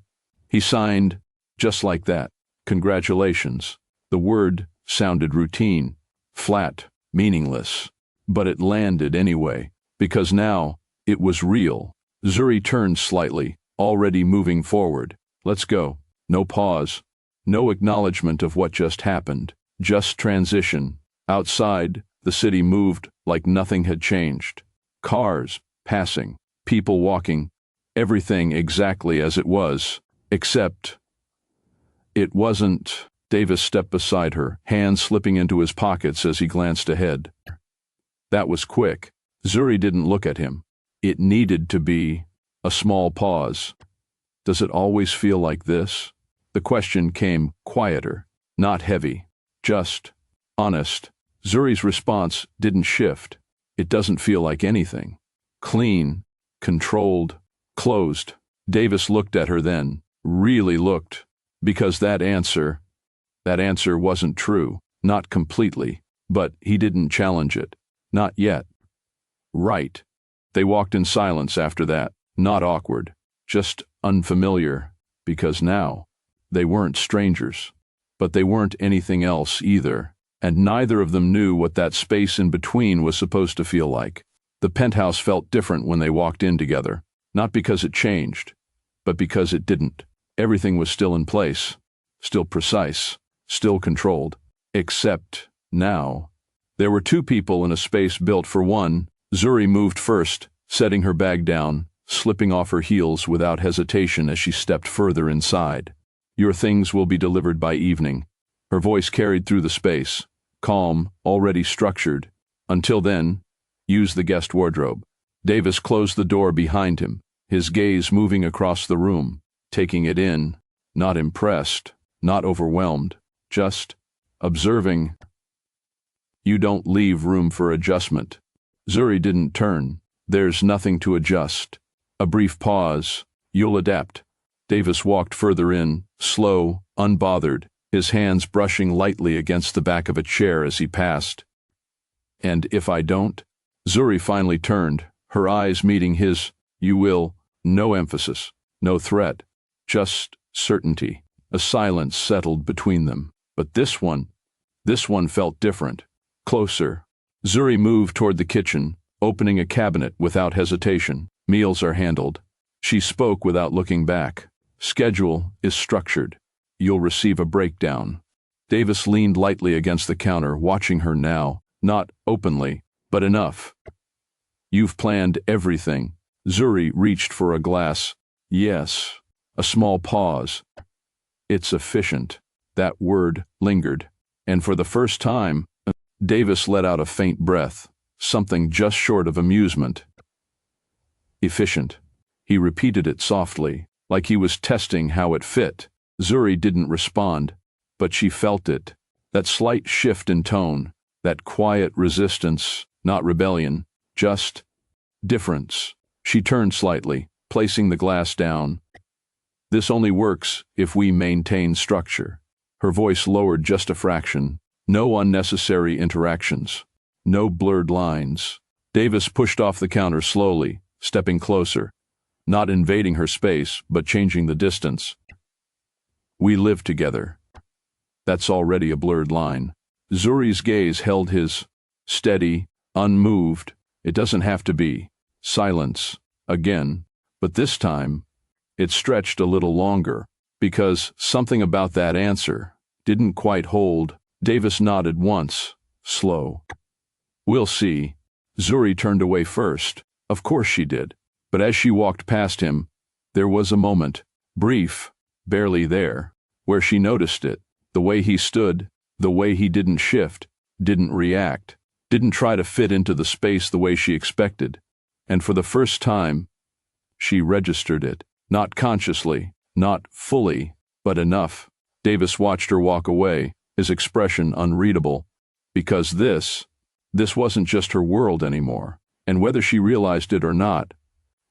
he signed just like that. Congratulations. The word sounded routine, flat, meaningless. But it landed anyway, because now it was real. Zuri turned slightly, already moving forward. Let's go. No pause. No acknowledgement of what just happened. Just transition. Outside, the city moved like nothing had changed. Cars passing, people walking, everything exactly as it was, except it wasn't. Davis stepped beside her, hands slipping into his pockets as he glanced ahead. That was quick. Zuri didn't look at him. It needed to be. A small pause. Does it always feel like this? The question came quieter, not heavy, just honest. Zuri's response didn't shift. It doesn't feel like anything. Clean, controlled, closed. Davis looked at her then, really looked, because that answer wasn't true. Not completely, but he didn't challenge it. Not yet. Right. They walked in silence after that, not awkward, just unfamiliar, because now they weren't strangers. But they weren't anything else either, and neither of them knew what that space in between was supposed to feel like. The penthouse felt different when they walked in together, not because it changed, but because it didn't. Everything was still in place, still precise, still controlled, except now. There were two people in a space built for one. Zuri moved first, setting her bag down, slipping off her heels without hesitation as she stepped further inside. Your things will be delivered by evening. Her voice carried through the space, calm, already structured. Until then, Use the guest wardrobe. Davis closed the door behind him, his gaze moving across the room, taking it in, not impressed, not overwhelmed, just observing. You don't leave room for adjustment. Zuri didn't turn. There's nothing to adjust. A brief pause. You'll adapt. Davis walked further in, slow, unbothered, his hands brushing lightly against the back of a chair as he passed. And if I don't? Zuri finally turned, her eyes meeting his. You will. No emphasis, no threat, just certainty. A silence settled between them. But this one felt different. Closer. Zuri moved toward the kitchen, opening a cabinet without hesitation. Meals are handled. She spoke without looking back. Schedule is structured. You'll receive a breakdown. Davis leaned lightly against the counter, watching her now, not openly, but enough. You've planned everything. Zuri reached for a glass. Yes. A small pause. It's efficient. That word lingered. And for the first time, Davis let out a faint breath, something just short of amusement. Efficient. He repeated it softly, like he was testing how it fit. Zuri didn't respond, but she felt it. That slight shift in tone, that quiet resistance, not rebellion, just difference. She turned slightly, placing the glass down. This only works if we maintain structure. Her voice lowered just a fraction. No unnecessary interactions. No blurred lines. Davis pushed off the counter slowly, stepping closer. Not invading her space, but changing the distance. We live together. That's already a blurred line. Zuri's gaze held his. Steady, unmoved. It doesn't have to be. Silence. Again. But this time, it stretched a little longer, because something about that answer didn't quite hold. Davis nodded once. Slow. We'll see. Zuri turned away first. Of course she did. But as she walked past him, there was a moment, brief, barely there, where she noticed it. The way he stood, the way he didn't shift, didn't react, didn't try to fit into the space the way she expected. And for the first time, she registered it. Not consciously, not fully, but enough. Davis watched her walk away, his expression unreadable. Because this wasn't just her world anymore. And whether she realized it or not,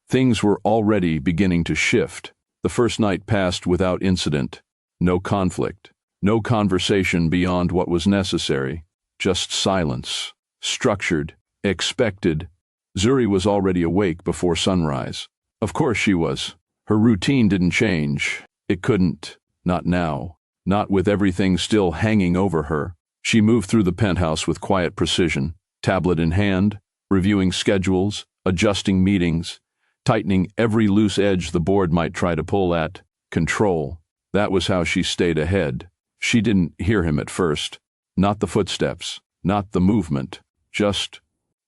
things were already beginning to shift. The first night passed without incident. No conflict. No conversation beyond what was necessary. Just silence. Structured. Expected. Zuri was already awake before sunrise. Of course she was. Her routine didn't change. It couldn't. Not now. Not with everything still hanging over her. She moved through the penthouse with quiet precision, tablet in hand, reviewing schedules, adjusting meetings, tightening every loose edge the board might try to pull at. Control. That was how she stayed ahead. She didn't hear him at first. Not the footsteps, not the movement, just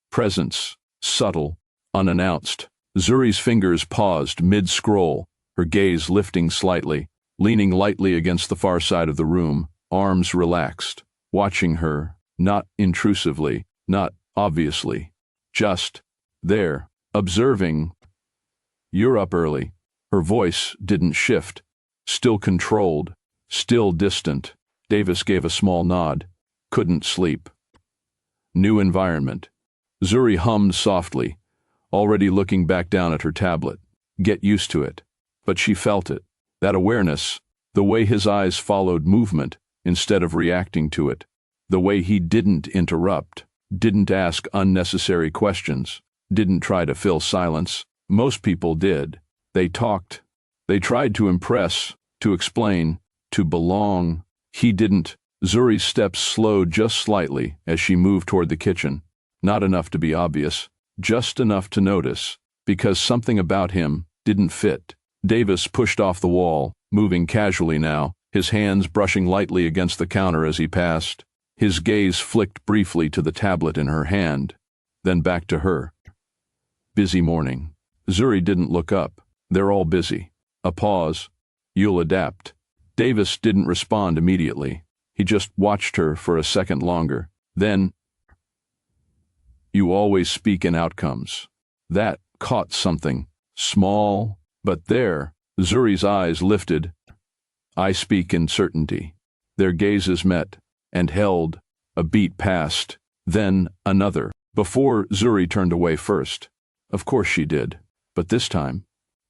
presence, subtle, unannounced. Zuri's fingers paused mid-scroll, her gaze lifting slightly, leaning lightly against the far side of the room, arms relaxed, watching her, not intrusively, not obviously, just there, observing. You're up early. Her voice didn't shift, still controlled, still distant. Davis gave a small nod. Couldn't sleep. New environment. Zuri hummed softly, already looking back down at her tablet. Get used to it. But she felt it. That awareness, the way his eyes followed movement instead of reacting to it, the way he didn't interrupt, didn't ask unnecessary questions, didn't try to fill silence. Most people did. They talked. They tried to impress, to explain, to belong. He didn't. Zuri's steps slowed just slightly as she moved toward the kitchen. Not enough to be obvious, just enough to notice, because something about him didn't fit. Davis pushed off the wall, moving casually now, his hands brushing lightly against the counter as he passed. His gaze flicked briefly to the tablet in her hand, then back to her. Busy morning. Zuri didn't look up. They're all busy. A pause. You'll adapt. Davis didn't respond immediately. He just watched her for a second longer. Then, You always speak in outcomes. That caught something. Small, but there. Zuri's eyes lifted. I speak in certainty. Their gazes met, and held. A beat passed, then another, before Zuri turned away first. Of course she did. But this time,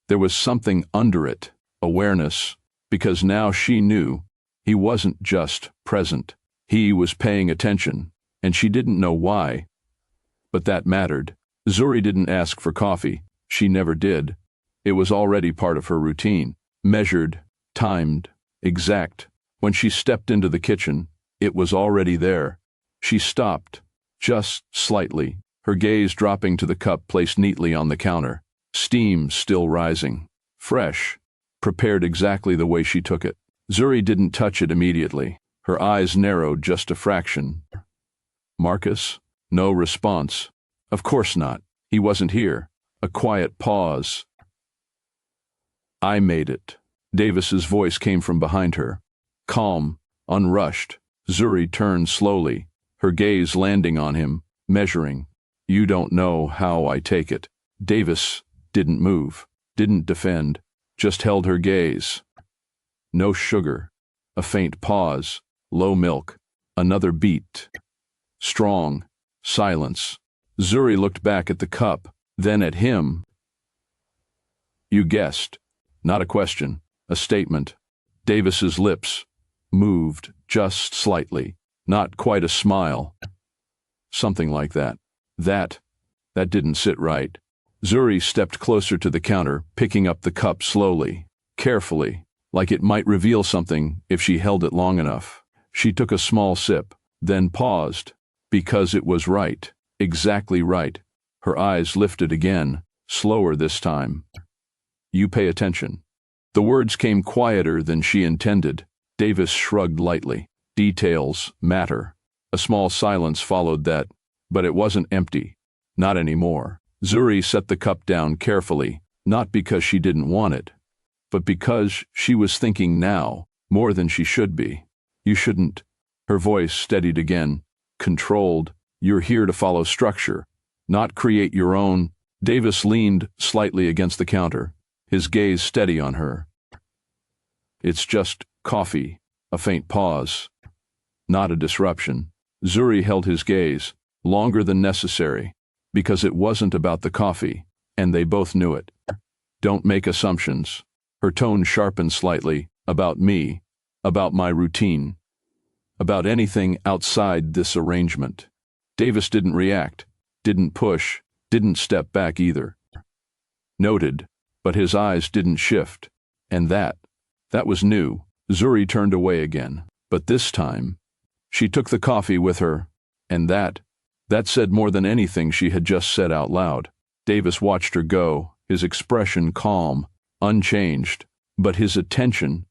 there was something under it, awareness, because now she knew he wasn't just present. He was paying attention, and she didn't know why. But that mattered. Zuri didn't ask for coffee. She never did. It was already part of her routine. Measured, timed, exact. When she stepped into the kitchen, it was already there. She stopped, just slightly, her gaze dropping to the cup placed neatly on the counter. Steam still rising. Fresh. Prepared exactly the way she took it. Zuri didn't touch it immediately. Her eyes narrowed just a fraction. Marcus? No response. Of course not. He wasn't here. A quiet pause. I made it. Davis's voice came from behind her. Calm, unrushed. Zuri turned slowly, her gaze landing on him, measuring. You don't know how I take it. Davis didn't move, didn't defend, just held her gaze. No sugar. A faint pause. Low milk. Another beat. Strong. Silence. Zuri looked back at the cup, then at him. You guessed. Not a question, a statement. Davis's lips moved just slightly, not quite a smile. Something like that. That didn't sit right. Zuri stepped closer to the counter, picking up the cup slowly, carefully, like it might reveal something if she held it long enough. She took a small sip, then paused, because it was right, exactly right. Her eyes lifted again, slower this time. You pay attention. The words came quieter than she intended. Davis shrugged lightly. Details matter. A small silence followed that, but it wasn't empty. Not anymore. Zuri set the cup down carefully, not because she didn't want it, but because she was thinking now, more than she should be. You shouldn't. Her voice steadied again. Controlled. You're here to follow structure, not create your own. Davis leaned slightly against the counter, his gaze steady on her. It's just coffee. A faint pause. Not a disruption. Zuri held his gaze, longer than necessary, because it wasn't about the coffee, and they both knew it. Don't make assumptions. Her tone sharpened slightly. About me. About my routine. About anything outside this arrangement. Davis didn't react, didn't push, didn't step back either. Noted, but his eyes didn't shift. And that was new. Zuri turned away again. But this time, she took the coffee with her, and that said more than anything she had just said out loud. Davis watched her go, his expression calm, unchanged, but his attention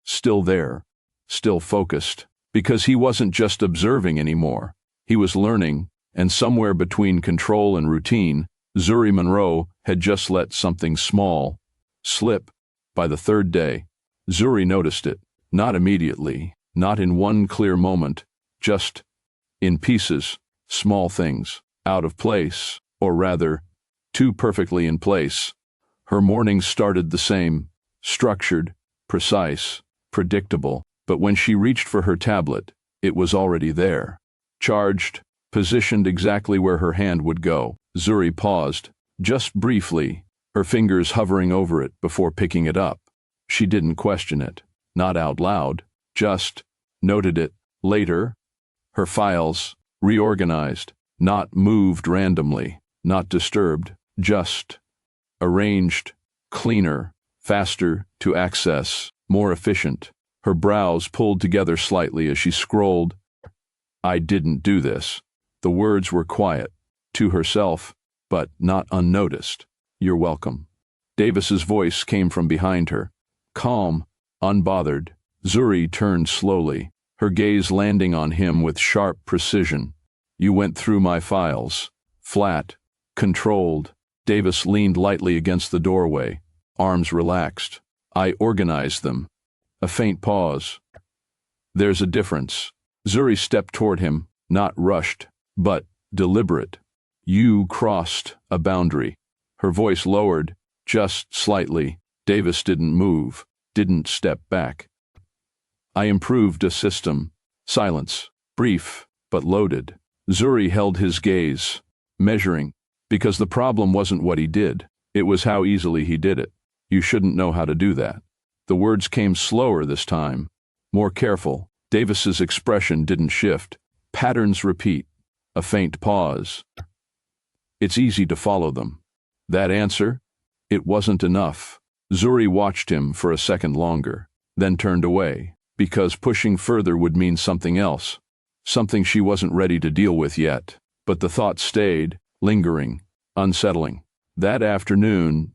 still there, still focused, because he wasn't just observing anymore. He was learning, and somewhere between control and routine, Zuri Monroe had just let something small slip. By the third day, Zuri noticed it, not immediately, not in one clear moment, just in pieces, small things, out of place, or rather, too perfectly in place. Her mornings started the same, structured, precise, predictable, but when she reached for her tablet, it was already there. Charged, positioned exactly where her hand would go. Zuri paused, just briefly, her fingers hovering over it before picking it up. She didn't question it, not out loud, just noted it. Later, her files, reorganized, not moved randomly, not disturbed, just arranged, cleaner, faster to access, more efficient. Her brows pulled together slightly as she scrolled. I didn't do this. The words were quiet, to herself, but not unnoticed. You're welcome. Davis's voice came from behind her, calm, unbothered. Zuri turned slowly, her gaze landing on him with sharp precision. You went through my files. Flat, controlled. Davis leaned lightly against the doorway, arms relaxed. I organized them. A faint pause. There's a difference. Zuri stepped toward him, not rushed, but deliberate. You crossed a boundary. Her voice lowered, just slightly. Davis didn't move, didn't step back. I improved a system. Silence. Brief, but loaded. Zuri held his gaze, measuring, because the problem wasn't what he did, it was how easily he did it. You shouldn't know how to do that. The words came slower this time, more careful. Davis's expression didn't shift. Patterns repeat. A faint pause. It's easy to follow them. That answer? It wasn't enough. Zuri watched him for a second longer, then turned away, because pushing further would mean something else, something she wasn't ready to deal with yet. But the thought stayed, lingering, unsettling. That afternoon,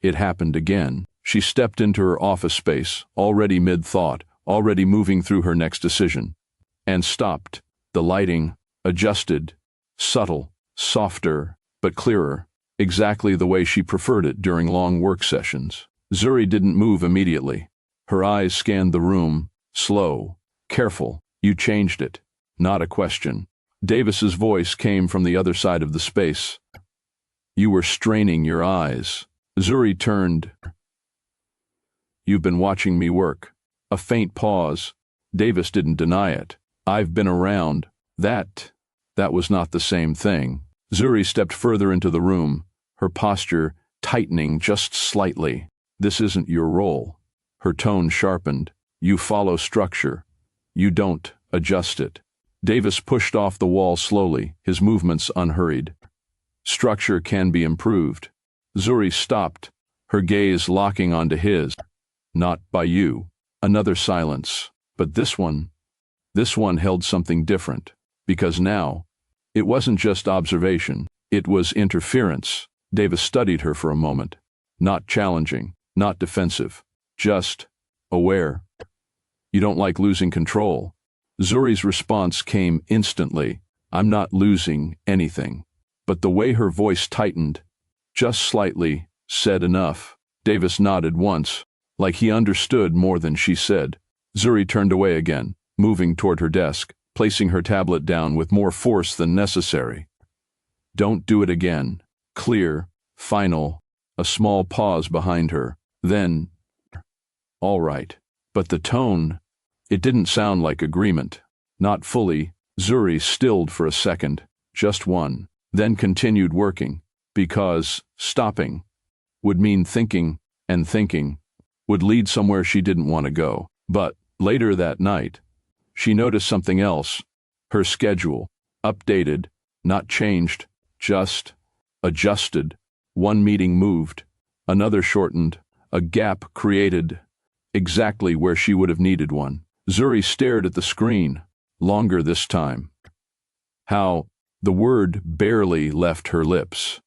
it happened again. She stepped into her office space, already mid-thought, already moving through her next decision, and stopped. The lighting, adjusted, subtle, softer, but clearer, exactly the way she preferred it during long work sessions. Zuri didn't move immediately. Her eyes scanned the room, slow, careful. You changed it. Not a question. Davis's voice came from the other side of the space. You were straining your eyes. Zuri turned. You've been watching me work. A faint pause. Davis didn't deny it. I've been around. That was not the same thing. Zuri stepped further into the room, her posture tightening just slightly. This isn't your role. Her tone sharpened. You follow structure. You don't adjust it. Davis pushed off the wall slowly, his movements unhurried. Structure can be improved. Zuri stopped, her gaze locking onto his. Not by you. Another silence. But this one held something different. Because now, it wasn't just observation, it was interference. Davis studied her for a moment. Not challenging, not defensive, just aware. You don't like losing control. Zuri's response came instantly. I'm not losing anything. But the way her voice tightened, just slightly, said enough. Davis nodded once, like he understood more than she said. Zuri turned away again, moving toward her desk, placing her tablet down with more force than necessary. Don't do it again. Clear, final, a small pause behind her. Then, all right. But the tone, it didn't sound like agreement. Not fully. Zuri stilled for a second, just one, then continued working, because stopping would mean thinking, and thinking would lead somewhere she didn't want to go. But later that night, she noticed something else. Her schedule, updated, not changed, just adjusted. One meeting moved, another shortened, a gap created exactly where she would have needed one. Zuri stared at the screen, longer this time. How the word barely left her lips.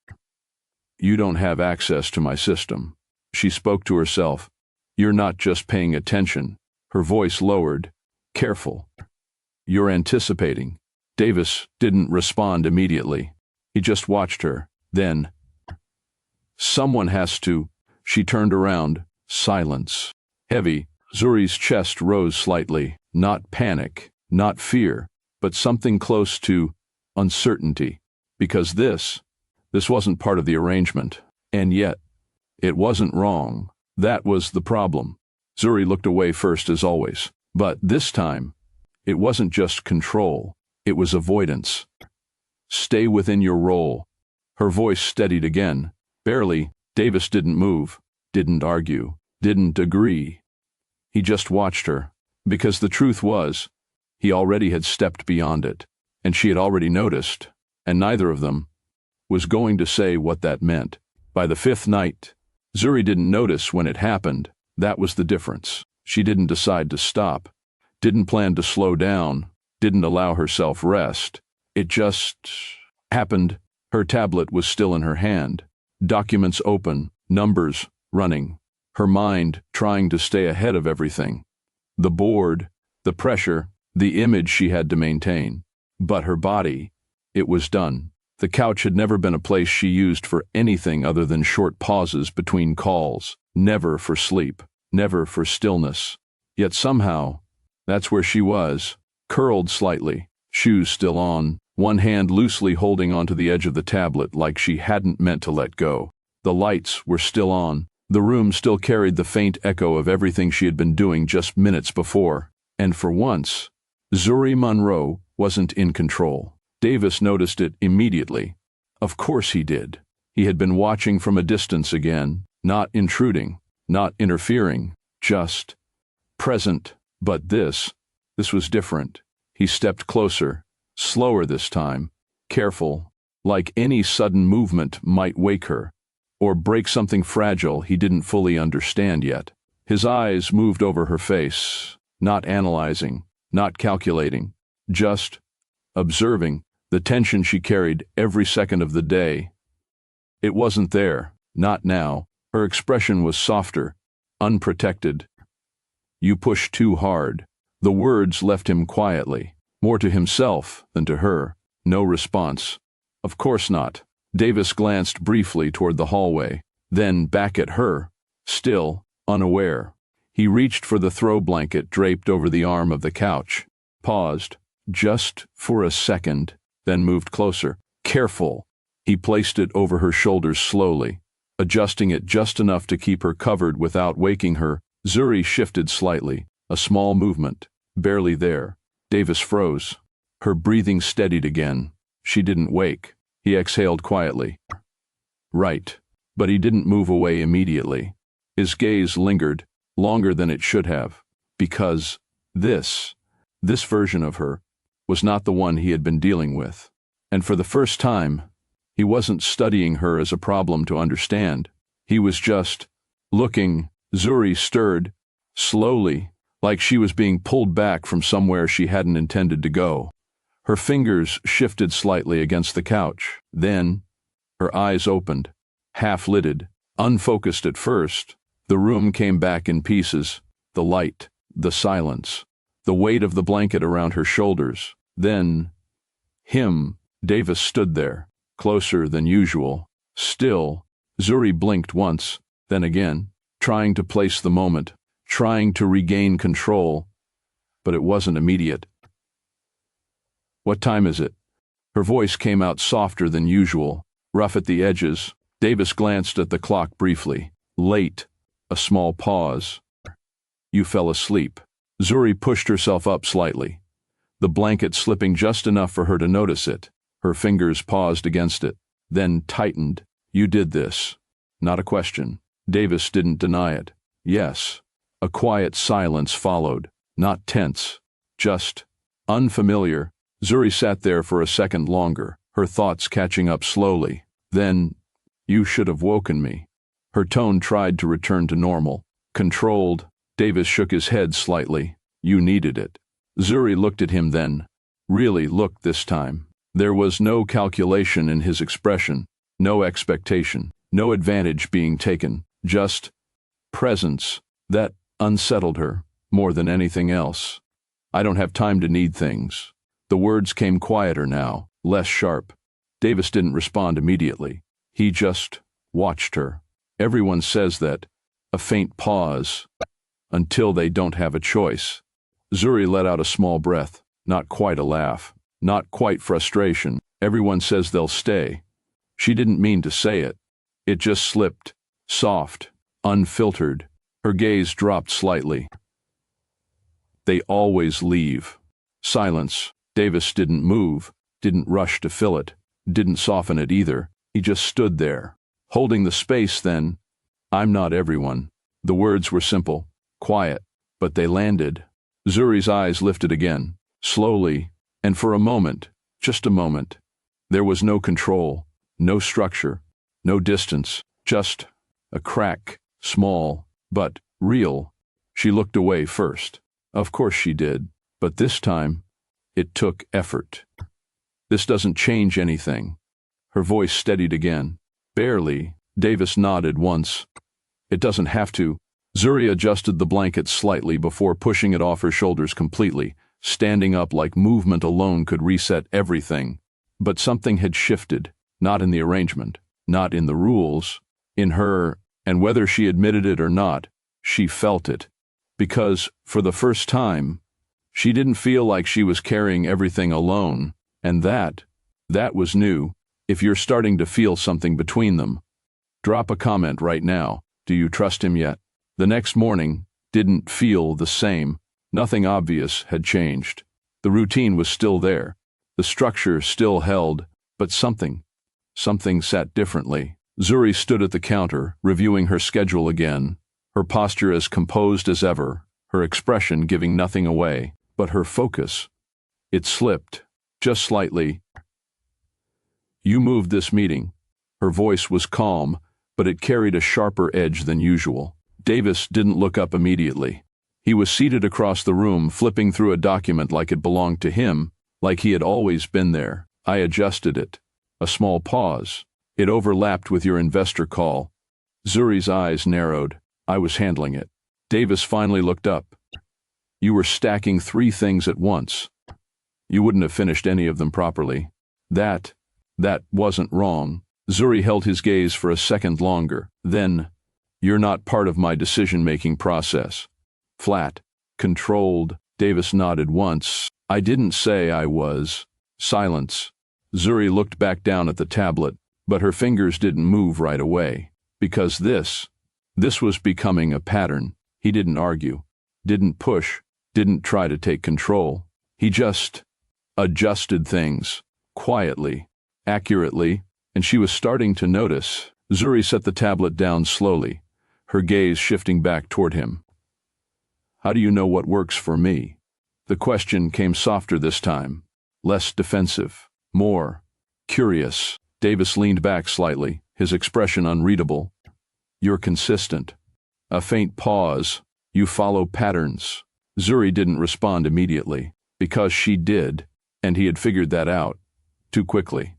You don't have access to my system. She spoke to herself. You're not just paying attention. Her voice lowered, careful. You're anticipating. Davis didn't respond immediately. He just watched her. Then, someone has to. She turned around. Silence. Heavy. Zuri's chest rose slightly. Not panic, not fear, but something close to uncertainty. Because this wasn't part of the arrangement. And yet, it wasn't wrong. That was the problem. Zuri looked away first as always. But this time, it wasn't just control. It was avoidance. Stay within your role. Her voice steadied again. Barely. Davis didn't move, didn't argue, didn't agree. He just watched her. Because the truth was, he already had stepped beyond it. And she had already noticed. And neither of them was going to say what that meant. By the fifth night, Zuri didn't notice when it happened. That was the difference. She didn't decide to stop, didn't plan to slow down, didn't allow herself rest. It just happened. Her tablet was still in her hand, documents open, numbers running, her mind trying to stay ahead of everything. The board, the pressure, the image she had to maintain. But her body, it was done. The couch had never been a place she used for anything other than short pauses between calls, never for sleep, never for stillness. Yet somehow, that's where she was, curled slightly, shoes still on, one hand loosely holding onto the edge of the tablet like she hadn't meant to let go. The lights were still on. The room still carried the faint echo of everything she had been doing just minutes before. And for once, Zuri Monroe wasn't in control. Davis noticed it immediately. Of course he did. He had been watching from a distance again, not intruding, not interfering, just present. But this was different. He stepped closer, slower this time, careful, like any sudden movement might wake her, or break something fragile he didn't fully understand yet. His eyes moved over her face, not analyzing, not calculating, just observing the tension she carried every second of the day. It wasn't there, not now. Her expression was softer, unprotected. "You push too hard." The words left him quietly, more to himself than to her. No response. Of course not. Davis glanced briefly toward the hallway, then back at her, still unaware. He reached for the throw blanket draped over the arm of the couch, paused, just for a second, then moved closer. Careful. He placed it over her shoulders slowly, adjusting it just enough to keep her covered without waking her. Zuri shifted slightly, a small movement, barely there. Davis froze. Her breathing steadied again. She didn't wake. He exhaled quietly. Right. But he didn't move away immediately. His gaze lingered, longer than it should have, because this version of her was not the one he had been dealing with. And for the first time, he wasn't studying her as a problem to understand. He was just looking. Zuri stirred, slowly, like she was being pulled back from somewhere she hadn't intended to go. Her fingers shifted slightly against the couch. Then, her eyes opened, half-lidded, unfocused at first. The room came back in pieces, the light, the silence, the weight of the blanket around her shoulders. Then, Davis stood there, closer than usual. Still, Zuri blinked once, then again, trying to place the moment, trying to regain control, but it wasn't immediate. "What time is it?" Her voice came out softer than usual, rough at the edges. Davis glanced at the clock briefly. Late. A small pause. "You fell asleep." Zuri pushed herself up slightly, the blanket slipping just enough for her to notice it. Her fingers paused against it, then tightened. "You did this." Not a question. Davis didn't deny it. Yes. A quiet silence followed, not tense, just unfamiliar. Zuri sat there for a second longer, her thoughts catching up slowly. Then, "You should have woken me." Her tone tried to return to normal, controlled. Davis shook his head slightly. "You needed it." Zuri looked at him then. Really looked this time. There was no calculation in his expression, no expectation, no advantage being taken, just presence. That unsettled her, more than anything else. "I don't have time to need things." The words came quieter now, less sharp. Davis didn't respond immediately. He just watched her. Everyone says that. A faint pause. Until they don't have a choice. Zuri let out a small breath, not quite a laugh, not quite frustration. Everyone says they'll stay. She didn't mean to say it. It just slipped, soft, unfiltered. Her gaze dropped slightly. "They always leave." Silence. Davis didn't move, didn't rush to fill it, didn't soften it either. He just stood there, holding the space. Then, "I'm not everyone." The words were simple, quiet, but they landed. Zuri's eyes lifted again, slowly, and for a moment, just a moment. There was no control, no structure, no distance, just a crack, small, but real. She looked away first. Of course she did, but this time, it took effort. "This doesn't change anything." Her voice steadied again. "Barely." Davis nodded once. "It doesn't have to." Zuri adjusted the blanket slightly before pushing it off her shoulders completely, standing up like movement alone could reset everything. But something had shifted, not in the arrangement, not in the rules, in her, and whether she admitted it or not, she felt it. Because, for the first time, she didn't feel like she was carrying everything alone. And that was new. If you're starting to feel something between them, drop a comment right now. Do you trust him yet? The next morning didn't feel the same. Nothing obvious had changed. The routine was still there. The structure still held, but something sat differently. Zuri stood at the counter, reviewing her schedule again, her posture as composed as ever, her expression giving nothing away. But her focus, it slipped, just slightly. You moved this meeting. Her voice was calm, but it carried a sharper edge than usual. Davis didn't look up immediately. He was seated across the room, flipping through a document like it belonged to him, like he had always been there. I adjusted it. A small pause. It overlapped with your investor call. Zuri's eyes narrowed. I was handling it. Davis finally looked up. You were stacking 3 things at once. You wouldn't have finished any of them properly. That wasn't wrong. Zuri held his gaze for a second longer. Then, you're not part of my decision-making process. Flat, controlled. Davis nodded once. I didn't say I was. Silence. Zuri looked back down at the tablet, but her fingers didn't move right away. Because this was becoming a pattern. He didn't argue, didn't push, didn't try to take control. He just adjusted things, quietly, accurately, and she was starting to notice. Zuri set the tablet down slowly, her gaze shifting back toward him. How do you know what works for me? The question came softer this time, less defensive, more curious. Davis leaned back slightly, his expression unreadable. You're consistent. A faint pause. You follow patterns. Zuri didn't respond immediately, because she did, and he had figured that out, too quickly.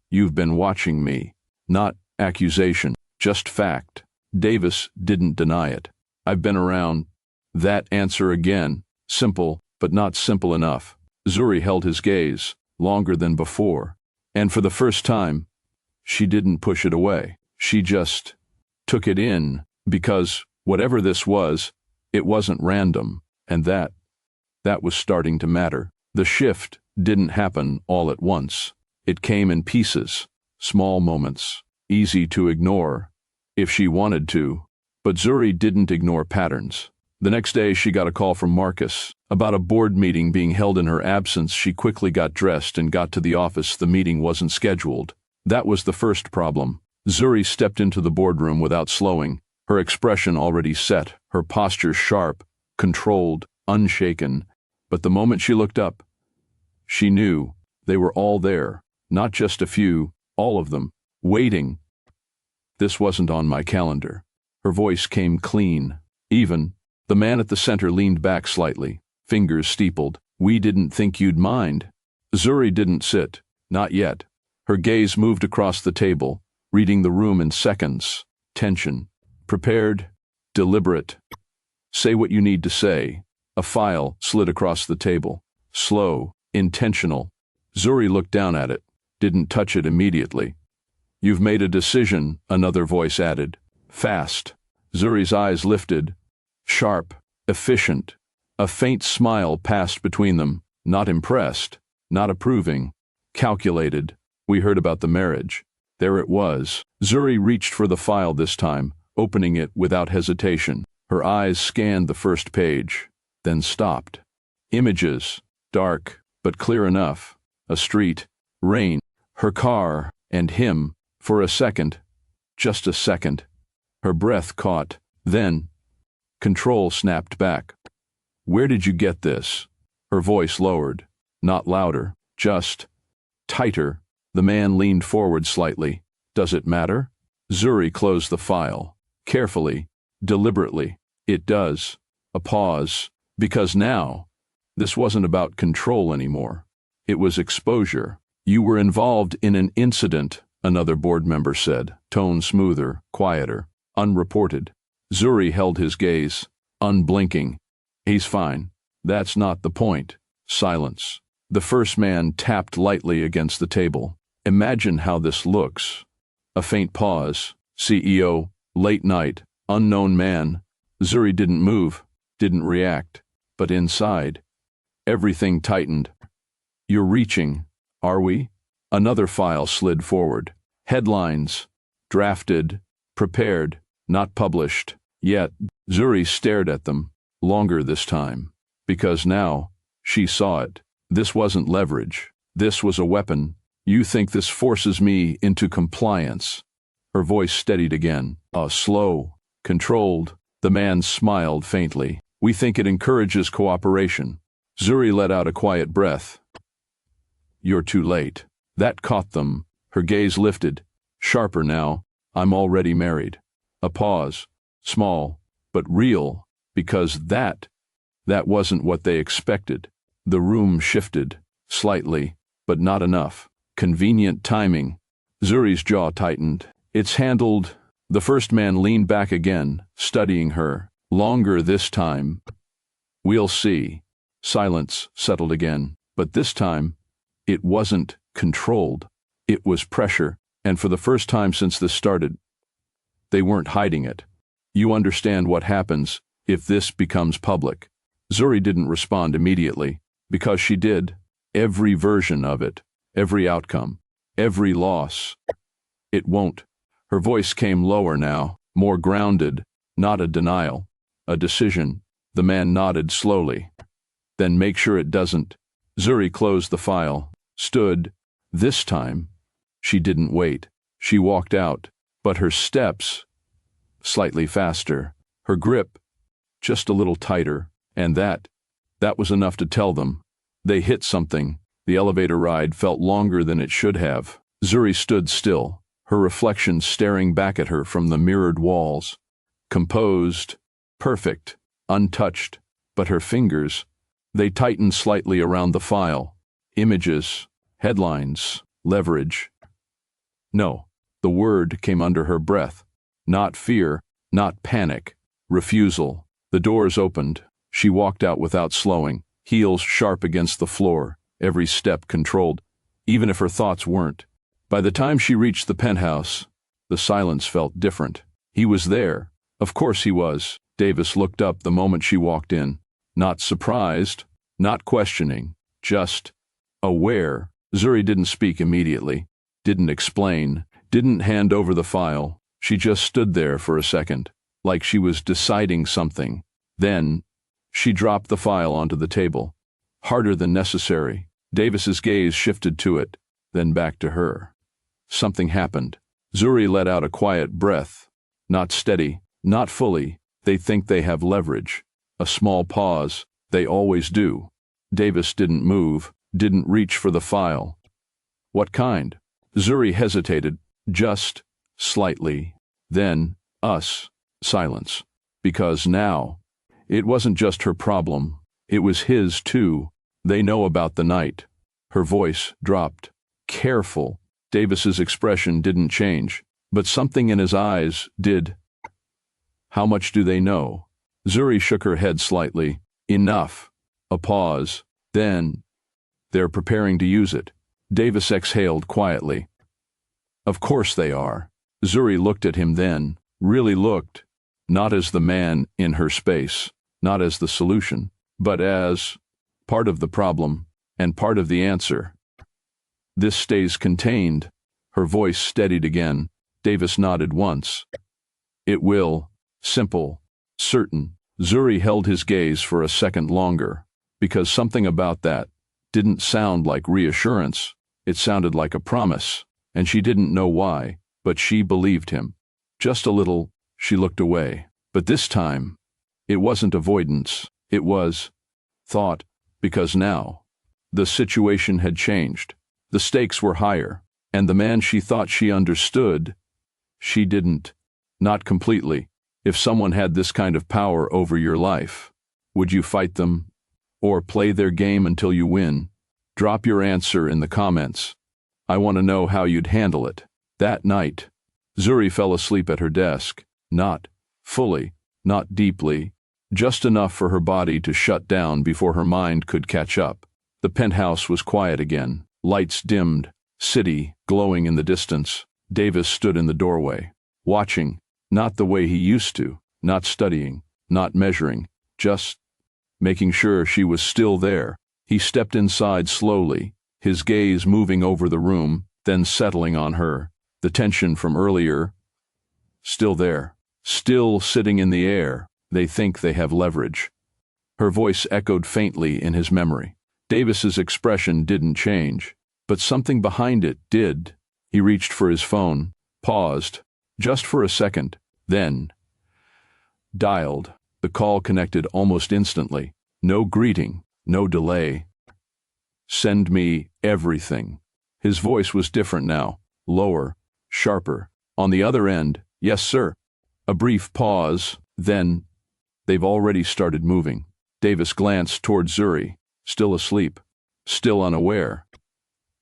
You've been watching me. Not accusation, just fact. Davis didn't deny it. I've been around. That answer again, simple, but not simple enough. Zuri held his gaze, longer than before, and for the first time, she didn't push it away. She just took it in, because, whatever this was, it wasn't random, and that was starting to matter. The shift didn't happen all at once. It came in pieces, small moments, easy to ignore, if she wanted to. But Zuri didn't ignore patterns. The next day she got a call from Marcus about a board meeting being held in her absence. She quickly got dressed and got to the office. The meeting wasn't scheduled. That was the first problem. Zuri stepped into the boardroom without slowing, her expression already set, her posture sharp, controlled, unshaken. But the moment she looked up, she knew they were all there, not just a few, all of them, waiting. This wasn't on my calendar. Her voice came clean, even. The man at the center leaned back slightly, fingers steepled. We didn't think you'd mind. Zuri didn't sit, not yet. Her gaze moved across the table, reading the room in seconds. Tension. Prepared, deliberate. Say what you need to say. A file slid across the table. Slow, intentional. Zuri looked down at it, didn't touch it immediately. You've made a decision, another voice added. Fast. Zuri's eyes lifted. Sharp, efficient. A faint smile passed between them, not impressed, not approving, calculated. We heard about the marriage. There it was. Zuri reached for the file this time, opening it without hesitation. Her eyes scanned the first page, then stopped. Images, dark, but clear enough. A street, rain, her car, and him. For a second, just a second, her breath caught. Then, control snapped back. Where did you get this? Her voice lowered, not louder, just tighter. The man leaned forward slightly. Does it matter? Zuri closed the file, carefully, deliberately. It does. A pause, because now, this wasn't about control anymore. It was exposure. You were involved in an incident, another board member said, tone smoother, quieter, unreported. Zuri held his gaze, unblinking. He's fine. That's not the point. Silence. The first man tapped lightly against the table. Imagine how this looks. A faint pause. CEO, late night, unknown man. Zuri didn't move, didn't react. But inside, everything tightened. You're reaching, are we? Another file slid forward. Headlines. Drafted. Prepared. Not published. Yet, Zuri stared at them, longer this time. Because now, she saw it. This wasn't leverage. This was a weapon. You think this forces me into compliance? Her voice steadied again. Slow. Controlled. The man smiled faintly. We think it encourages cooperation. Zuri let out a quiet breath. You're too late. That caught them. Her gaze lifted. Sharper now. I'm already married. A pause. Small, but real, because that wasn't what they expected. The room shifted. Slightly, but not enough. Convenient timing. Zuri's jaw tightened. It's handled. The first man leaned back again, studying her. Longer this time. We'll see. Silence settled again. But this time, it wasn't controlled. It was pressure, and for the first time since this started, they weren't hiding it. You understand what happens if this becomes public. Zuri didn't respond immediately, because she did. Every version of it, every outcome, every loss. It won't. Her voice came lower now, more grounded, not a denial, a decision. The man nodded slowly. Then make sure it doesn't. Zuri closed the file, stood. This time, she didn't wait. She walked out, but her steps, slightly faster, her grip, just a little tighter, and that was enough to tell them. They hit something. The elevator ride felt longer than it should have. Zuri stood still, her reflection staring back at her from the mirrored walls. Composed, perfect, untouched, but her fingers, they tightened slightly around the file. Images, headlines, leverage. No, the word came under her breath. Not fear, not panic, refusal. The doors opened. She walked out without slowing, heels sharp against the floor, every step controlled, even if her thoughts weren't. By the time she reached the penthouse, the silence felt different. He was there. Of course he was. Davis looked up the moment she walked in. Not surprised, not questioning, just aware. Zuri didn't speak immediately, didn't explain, didn't hand over the file. She just stood there for a second, like she was deciding something. Then, she dropped the file onto the table. Harder than necessary. Davis's gaze shifted to it, then back to her. Something happened. Zuri let out a quiet breath. Not steady, not fully. They think they have leverage. A small pause. They always do. Davis didn't move, didn't reach for the file. What kind? Zuri hesitated, just slightly. Then, silence. Because now, it wasn't just her problem. It was his, too. They know about the night. Her voice dropped. Careful. Davis's expression didn't change, but something in his eyes did. How much do they know? Zuri shook her head slightly. Enough. A pause. Then, they're preparing to use it. Davis exhaled quietly. Of course they are. Zuri looked at him then, really looked, not as the man in her space, not as the solution, but as part of the problem and part of the answer. This stays contained. Her voice steadied again. Davis nodded once. It will. Simple. Certain. Zuri held his gaze for a second longer, because something about that didn't sound like reassurance. It sounded like a promise, and she didn't know why, but she believed him. Just a little, she looked away. But this time, it wasn't avoidance. It was thought, because now, the situation had changed. The stakes were higher, and the man she thought she understood, she didn't. Not completely. If someone had this kind of power over your life, would you fight them? Or play their game until you win? Drop your answer in the comments. I want to know how you'd handle it. That night, Zuri fell asleep at her desk. Not fully, not deeply, just enough for her body to shut down before her mind could catch up. The penthouse was quiet again. Lights dimmed, city glowing in the distance. Davis stood in the doorway, watching, not the way he used to, not studying, not measuring, just making sure she was still there. He stepped inside slowly, his gaze moving over the room, then settling on her. The tension from earlier, still there, still sitting in the air. They think they have leverage. Her voice echoed faintly in his memory. Davis's expression didn't change, but something behind it did. He reached for his phone, paused, just for a second, then dialed. The call connected almost instantly. No greeting, no delay. "Send me everything." His voice was different now, lower, sharper. On the other end, "Yes, sir." A brief pause, then, "They've already started moving." Davis glanced toward Zuri, still asleep, still unaware.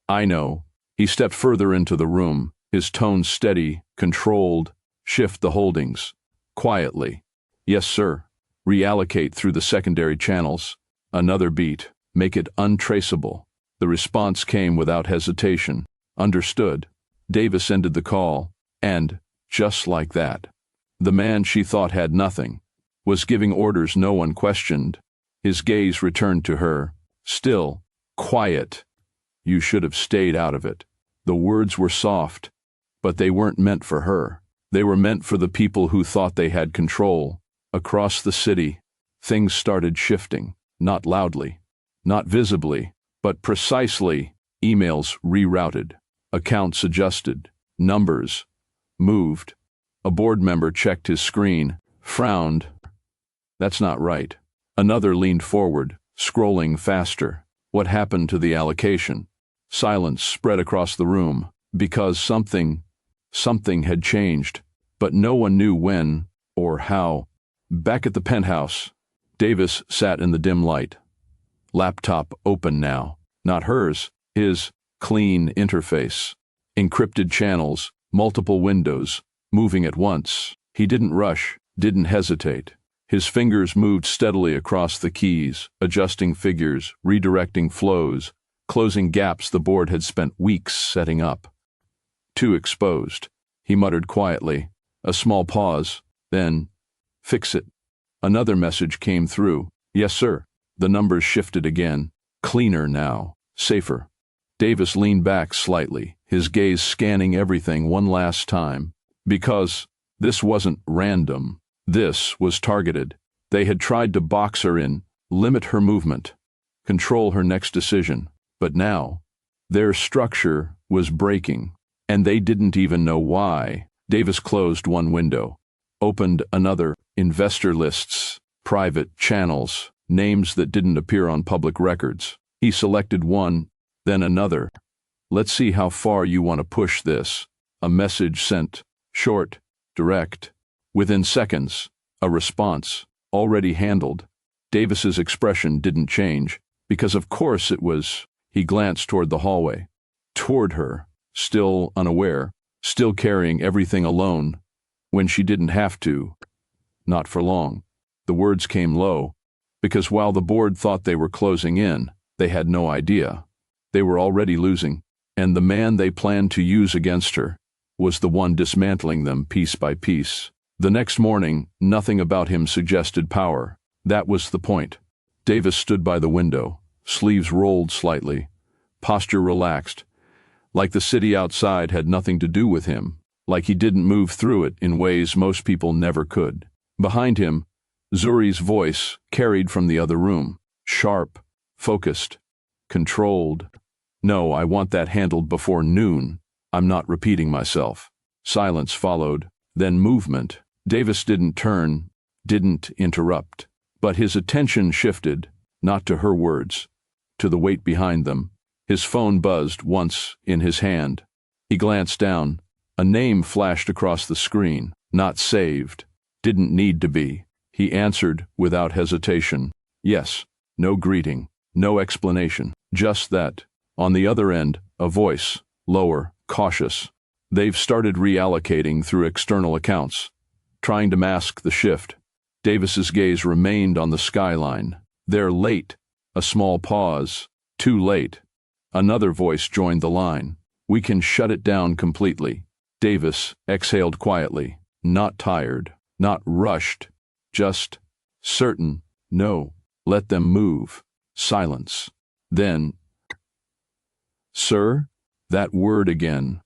"I know." He stepped further into the room, his tone steady, controlled. "Shift the holdings. Quietly." "Yes, sir." "Reallocate through the secondary channels." Another beat. "Make it untraceable." The response came without hesitation. "Understood." Davis ended the call, and, just like that, the man she thought had nothing was giving orders no one questioned. His gaze returned to her, still, quiet. "You should have stayed out of it." The words were soft, but they weren't meant for her. They were meant for the people who thought they had control. Across the city, things started shifting, not loudly, not visibly, but precisely. Emails rerouted, accounts adjusted, numbers moved. A board member checked his screen, frowned. "That's not right." Another leaned forward, scrolling faster. What happened to the allocation? Silence spread across the room, because something had changed, but no one knew when or how. Back at the penthouse, Davis sat in the dim light. Laptop open now. Not hers, his. Clean interface. Encrypted channels, multiple windows, moving at once. He didn't rush, didn't hesitate. His fingers moved steadily across the keys, adjusting figures, redirecting flows, closing gaps the board had spent weeks setting up. "Too exposed," he muttered quietly. A small pause, then, "Fix it." Another message came through. "Yes, sir." The numbers shifted again. Cleaner now, safer. Davis leaned back slightly, his gaze scanning everything one last time. Because this wasn't random. This was targeted. They had tried to box her in, limit her movement, control her next decision. But now, their structure was breaking, and they didn't even know why. Davis closed one window, opened another. Investor lists, private channels, names that didn't appear on public records. He selected one, then another. "Let's see how far you want to push this." A message sent, short, direct. Within seconds, a response, already handled. Davis's expression didn't change, because of course it was. He glanced toward the hallway, toward her, still unaware, still carrying everything alone, when she didn't have to. Not for long. The words came low, because while the board thought they were closing in, they had no idea. They were already losing, and the man they planned to use against her was the one dismantling them piece by piece. The next morning, nothing about him suggested power. That was the point. Davis stood by the window, sleeves rolled slightly, posture relaxed, like the city outside had nothing to do with him, like he didn't move through it in ways most people never could. Behind him, Zuri's voice carried from the other room, sharp, focused, controlled. "No, I want that handled before noon. I'm not repeating myself." Silence followed, then movement. Davis didn't turn, didn't interrupt, but his attention shifted, not to her words, to the weight behind them. His phone buzzed once in his hand. He glanced down. A name flashed across the screen. Not saved. Didn't need to be. He answered without hesitation. Yes. No greeting. No explanation. Just that. On the other end, a voice, lower, cautious. "They've started reallocating through external accounts, trying to mask the shift." Davis's gaze remained on the skyline. "They're late." A small pause. "Too late." Another voice joined the line. "We can shut it down completely." Davis exhaled quietly, not tired, not rushed, just certain. "No, let them move." Silence. Then, Sir? That word again.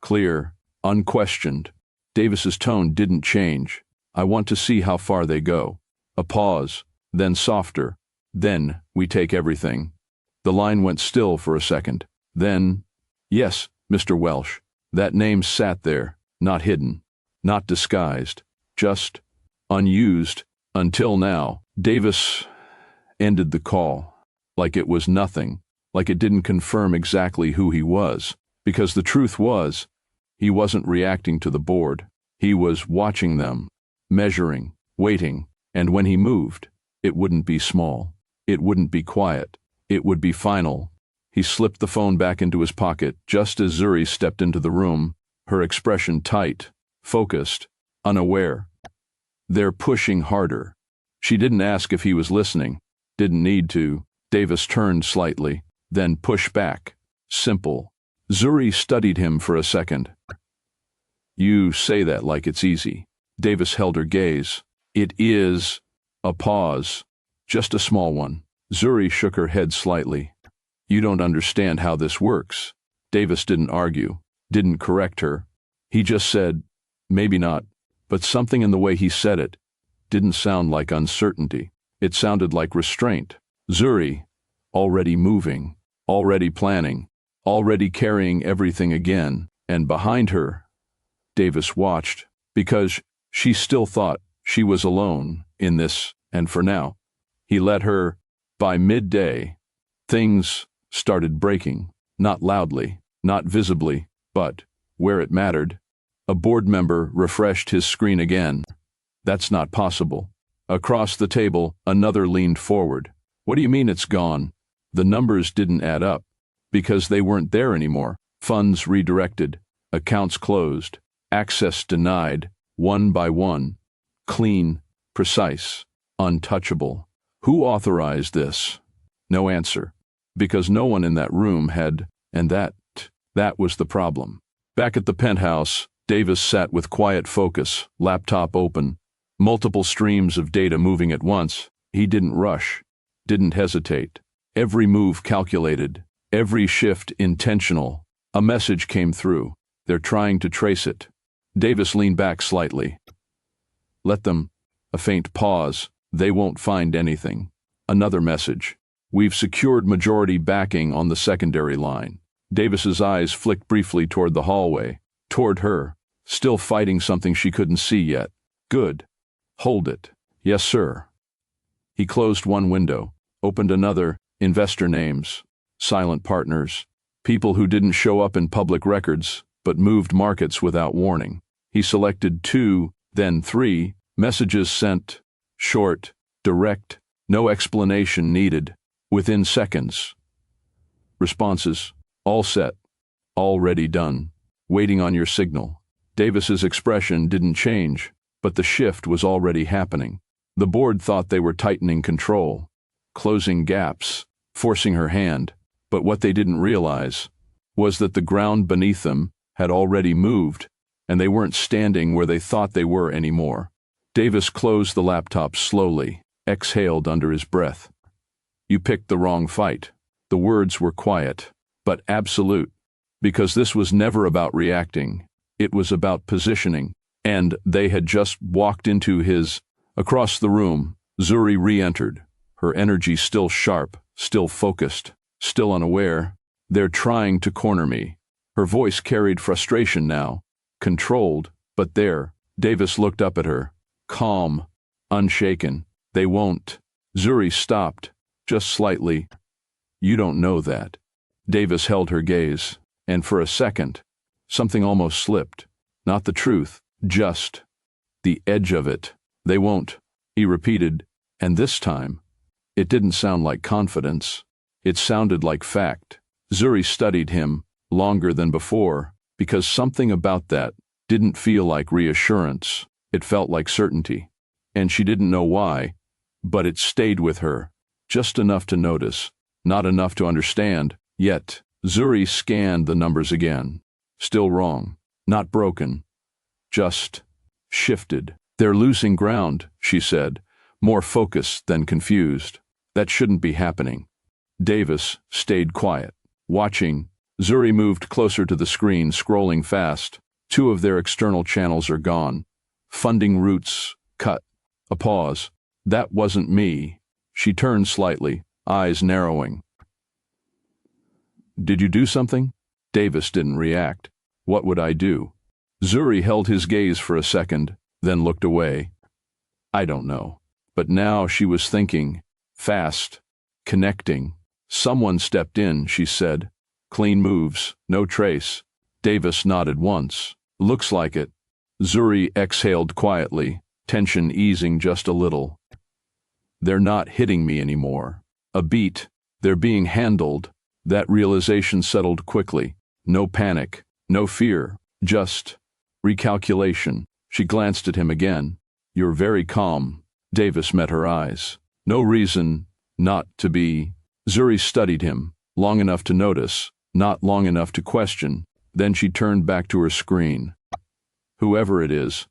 Clear, unquestioned. Davis's tone didn't change. I want to see how far they go. A pause, then softer. Then we take everything. The line went still for a second. Then, yes, Mr. Welsh. That name sat there, not hidden, not disguised, just unused until now. Davis ended the call, like it was nothing, like it didn't confirm exactly who he was, because the truth was, he wasn't reacting to the board. He was watching them, measuring, waiting, and when he moved, it wouldn't be small. It wouldn't be quiet. It would be final. He slipped the phone back into his pocket just as Zuri stepped into the room, her expression tight, focused, unaware. They're pushing harder. She didn't ask if he was listening. Didn't need to. Davis turned slightly, then pushed back. Simple. Zuri studied him for a second. You say that like it's easy. Davis held her gaze. It is. A pause. Just a small one. Zuri shook her head slightly. You don't understand how this works. Davis didn't argue, didn't correct her. He just said, maybe not, but something in the way he said it didn't sound like uncertainty. It sounded like restraint. Zuri, already moving, already planning, already carrying everything again, and behind her, Davis watched, because she still thought she was alone in this, and for now, he let her. By midday, things started breaking, not loudly, not visibly, but, where it mattered, a board member refreshed his screen again. That's not possible. Across the table, another leaned forward. What do you mean it's gone? The numbers didn't add up, because they weren't there anymore. Funds redirected, accounts closed, access denied, one by one. Clean, precise, untouchable. Who authorized this? No answer. Because no one in that room had, and that was the problem. Back at the penthouse, Davis sat with quiet focus, laptop open, multiple streams of data moving at once. He didn't rush, didn't hesitate. Every move calculated, every shift intentional. A message came through. They're trying to trace it. Davis leaned back slightly. Let them. A faint pause. They won't find anything. Another message. We've secured majority backing on the secondary line. Davis's eyes flicked briefly toward the hallway, toward her, still fighting something she couldn't see yet. Good. Hold it. Yes, sir. He closed one window, opened another. Investor names, silent partners, people who didn't show up in public records but moved markets without warning. He selected 2, then 3, messages sent. Short, direct, no explanation needed, within seconds. Responses, all set, already done, waiting on your signal. Davis's expression didn't change, but the shift was already happening. The board thought they were tightening control, closing gaps, forcing her hand, but what they didn't realize was that the ground beneath them had already moved, and they weren't standing where they thought they were anymore. Davis closed the laptop slowly, exhaled under his breath. You picked the wrong fight. The words were quiet, but absolute, because this was never about reacting. It was about positioning, and they had just walked into his. Across the room, Zuri re-entered, her energy still sharp, still focused, still unaware. They're trying to corner me. Her voice carried frustration now, controlled, but there. Davis looked up at her. Calm, unshaken. They won't. Zuri stopped, just slightly. You don't know that. Davis held her gaze, and for a second, something almost slipped. Not the truth, just the edge of it. They won't, he repeated, and this time, it didn't sound like confidence. It sounded like fact. Zuri studied him longer than before, because something about that didn't feel like reassurance. It felt like certainty, and she didn't know why, but it stayed with her, just enough to notice, not enough to understand. Yet, Zuri scanned the numbers again. Still wrong, not broken, just shifted. They're losing ground, she said, more focused than confused. That shouldn't be happening. Davis stayed quiet, watching, Zuri moved closer to the screen, scrolling fast. 2 of their external channels are gone. Funding routes cut. A pause. That wasn't me. She turned slightly, eyes narrowing. Did you do something? Davis didn't react. What would I do? Zuri held his gaze for a second, then looked away. I don't know. But now she was thinking, fast, connecting. Someone stepped in, she said. Clean moves, no trace. Davis nodded once. Looks like it. Zuri exhaled quietly, tension easing just a little. They're not hitting me anymore. A beat. They're being handled. That realization settled quickly. No panic, no fear, just recalculation. She glanced at him again. You're very calm. Davis met her eyes. No reason not to be. Zuri studied him, long enough to notice, not long enough to question. Then she turned back to her screen. Whoever it is,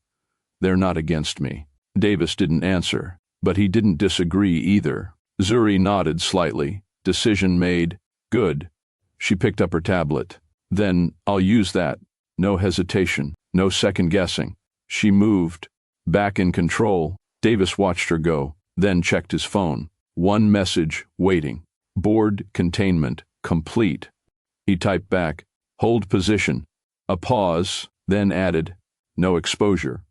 they're not against me. Davis didn't answer, but he didn't disagree either. Zuri nodded slightly. Decision made. Good. She picked up her tablet. Then, I'll use that. No hesitation, no second guessing. She moved. Back in control. Davis watched her go, then checked his phone. 1 message, waiting. Board containment, complete. He typed back, hold position. A pause, then added, no exposure.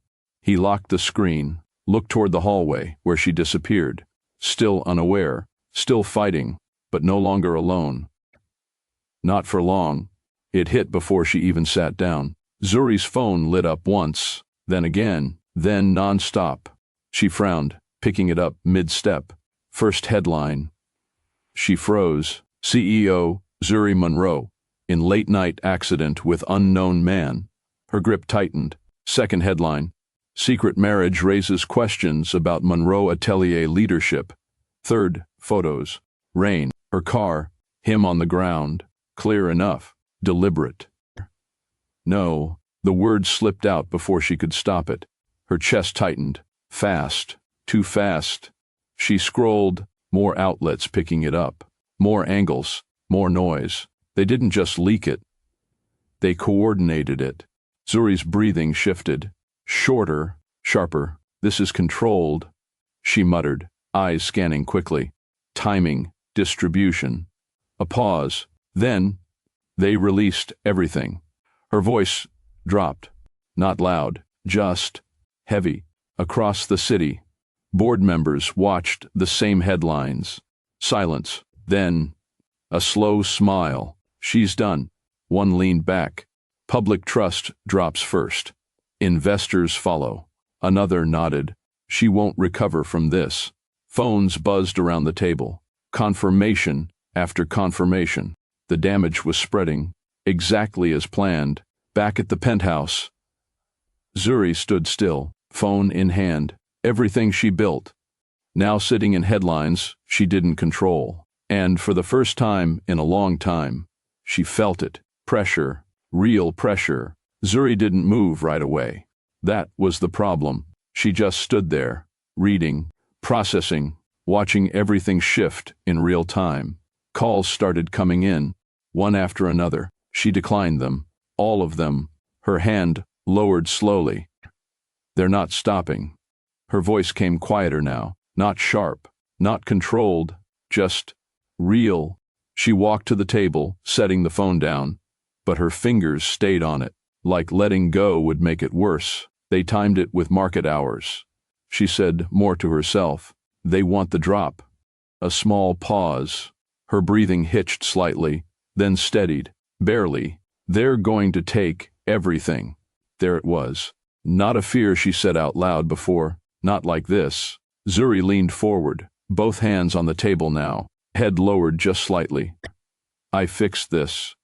He locked the screen, looked toward the hallway, where she disappeared. Still unaware, still fighting, but no longer alone. Not for long. It hit before she even sat down. Zuri's phone lit up once, then again, then non-stop. She frowned, picking it up mid-step. First headline. She froze. CEO, Zuri Monroe, in late-night accident with unknown man. Her grip tightened. Second headline. Secret marriage raises questions about Monroe Atelier leadership. Third, photos. Rain. Her car. Him on the ground. Clear enough. Deliberate. No, the word slipped out before she could stop it. Her chest tightened. Fast. Too fast. She scrolled, more outlets picking it up. More angles, more noise. They didn't just leak it. They coordinated it. Zuri's breathing shifted. Shorter, sharper. This is controlled. She muttered, eyes scanning quickly. Timing, distribution. A pause. Then, they released everything. Her voice dropped. Not loud, just heavy. Across the city. Board members watched the same headlines. Silence. Then, a slow smile. She's done. One leaned back. Public trust drops first. Investors follow. Another nodded. She won't recover from this. Phones buzzed around the table. Confirmation after confirmation. The damage was spreading. Exactly as planned. Back at the penthouse. Zuri stood still, phone in hand. Everything she built. Now sitting in headlines she didn't control. And for the first time in a long time, she felt it. Pressure. Real pressure. Zuri didn't move right away. That was the problem. She just stood there, reading, processing, watching everything shift in real time. Calls started coming in, one after another. She declined them, all of them. Her hand lowered slowly. They're not stopping. Her voice came quieter now, not sharp, not controlled, just real. She walked to the table, setting the phone down, but her fingers stayed on it, like letting go would make it worse. They timed it with market hours. She said more to herself, they want the drop. A small pause. Her breathing hitched slightly, then steadied, barely. They're going to take everything. There it was. Not a fear she said out loud before, not like this. Zuri leaned forward, both hands on the table now, head lowered just slightly. I fixed this.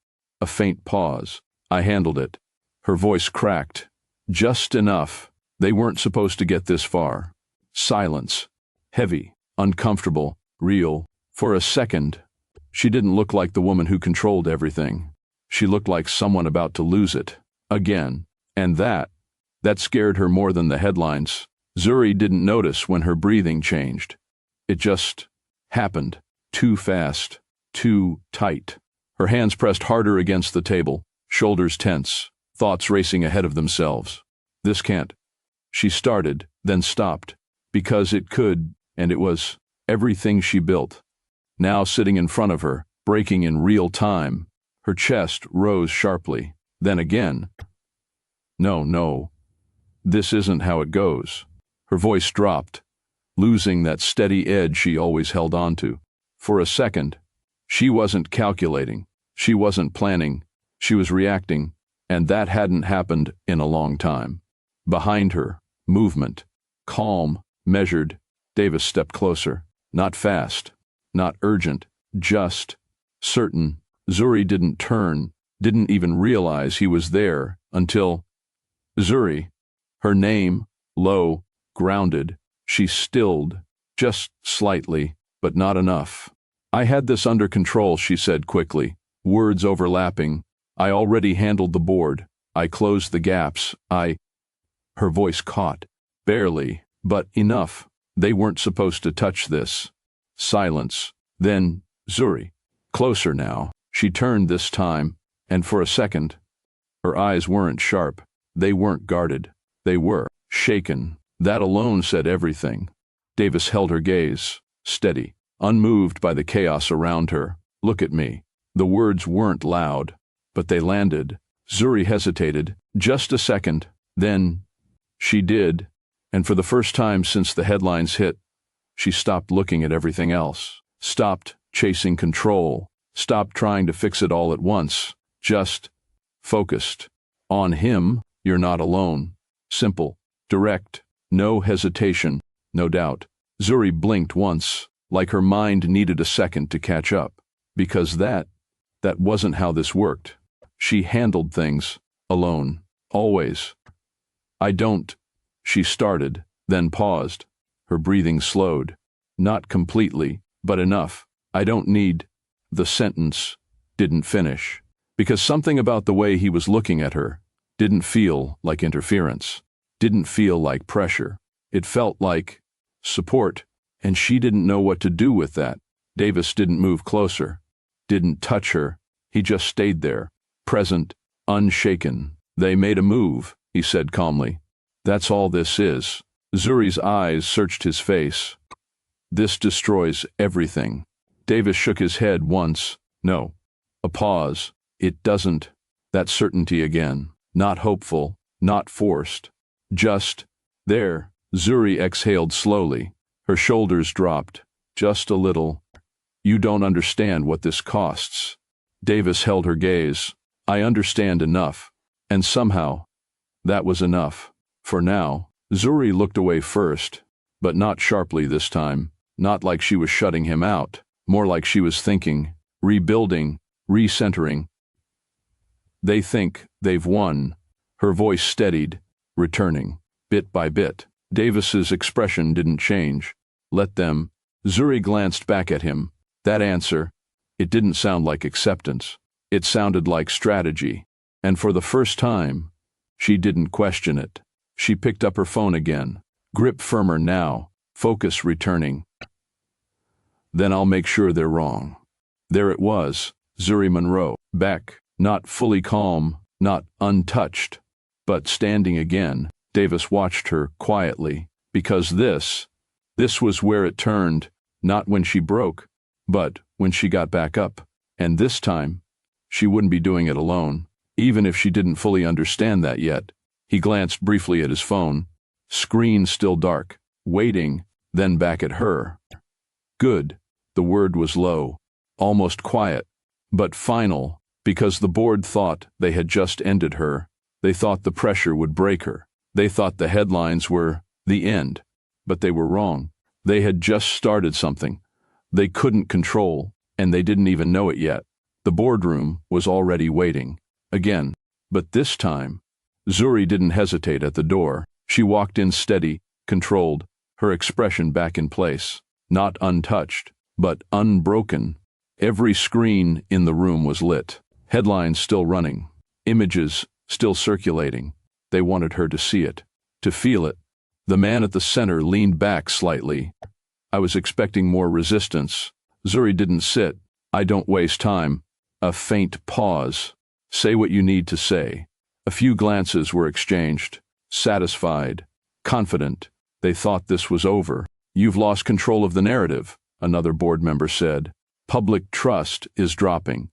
A faint pause. I handled it. Her voice cracked. Just enough. They weren't supposed to get this far. Silence. Heavy, uncomfortable, real. For a second, she didn't look like the woman who controlled everything. She looked like someone about to lose it. Again. And that scared her more than the headlines. Zuri didn't notice when her breathing changed. It just happened. Too fast. Too tight. Her hands pressed harder against the table, shoulders tense, thoughts racing ahead of themselves. This can't. She started, then stopped. Because it could, and it was everything she built. Now sitting in front of her, breaking in real time. Her chest rose sharply. Then again. No. This isn't how it goes. Her voice dropped, losing that steady edge she always held on to. For a second, she wasn't calculating. She wasn't planning. She was reacting, and that hadn't happened in a long time. Behind her, movement. Calm, measured. Davis stepped closer. Not fast. Not urgent. Just certain. Zuri didn't turn, didn't even realize he was there until Zuri. Her name, low, grounded. She stilled, just slightly, but not enough. I had this under control, she said quickly, words overlapping. I already handled the board. I closed the gaps. Her voice caught. Barely, but enough. They weren't supposed to touch this. Silence. Then, Zuri. Closer now. She turned this time, and for a second, her eyes weren't sharp. They weren't guarded. They were shaken. That alone said everything. Davis held her gaze, steady, unmoved by the chaos around her. Look at me. The words weren't loud, but they landed. Zuri hesitated, just a second. Then, she did, and for the first time since the headlines hit, she stopped looking at everything else, stopped chasing control, stopped trying to fix it all at once, just focused. On him, you're not alone. Simple, direct, no hesitation, no doubt. Zuri blinked once, like her mind needed a second to catch up, because that wasn't how this worked. She handled things alone, always. I don't, she started, then paused. Her breathing slowed. Not completely, but enough. I don't need. The sentence didn't finish, because something about the way he was looking at her didn't feel like interference, didn't feel like pressure. It felt like support, and she didn't know what to do with that. Davis didn't move closer, didn't touch her. He just stayed there, present, unshaken. They made a move, he said calmly. That's all this is. Zuri's eyes searched his face. This destroys everything. Davis shook his head once. No. A pause. It doesn't. That certainty again. Not hopeful, not forced. Just there. Zuri exhaled slowly. Her shoulders dropped. Just a little. You don't understand what this costs. Davis held her gaze. I understand enough. And somehow, that was enough. For now. Zuri looked away first, but not sharply this time, not like she was shutting him out, more like she was thinking, rebuilding, recentering. They think they've won. Her voice steadied, returning, bit by bit. Davis's expression didn't change. Let them. Zuri glanced back at him. That answer, it didn't sound like acceptance. It sounded like strategy. And for the first time, she didn't question it. She picked up her phone again, grip firmer now, focus returning. Then I'll make sure they're wrong. There it was, Zuri Monroe, back, not fully calm, not untouched, but standing again. Davis watched her quietly, because this was where it turned, not when she broke, but when she got back up. And this time, she wouldn't be doing it alone, even if she didn't fully understand that yet. He glanced briefly at his phone, screen still dark, waiting, then back at her. Good. The word was low, almost quiet, but final, because the board thought they had just ended her. They thought the pressure would break her. They thought the headlines were the end, but they were wrong. They had just started something they couldn't control, and they didn't even know it yet. The boardroom was already waiting. Again, but this time, Zuri didn't hesitate at the door. She walked in steady, controlled, her expression back in place. Not untouched, but unbroken. Every screen in the room was lit. Headlines still running. Images still circulating. They wanted her to see it, to feel it. The man at the center leaned back slightly. I was expecting more resistance. Zuri didn't sit. I don't waste time. A faint pause. Say what you need to say. A few glances were exchanged. Satisfied, confident. They thought this was over. You've lost control of the narrative, another board member said. Public trust is dropping.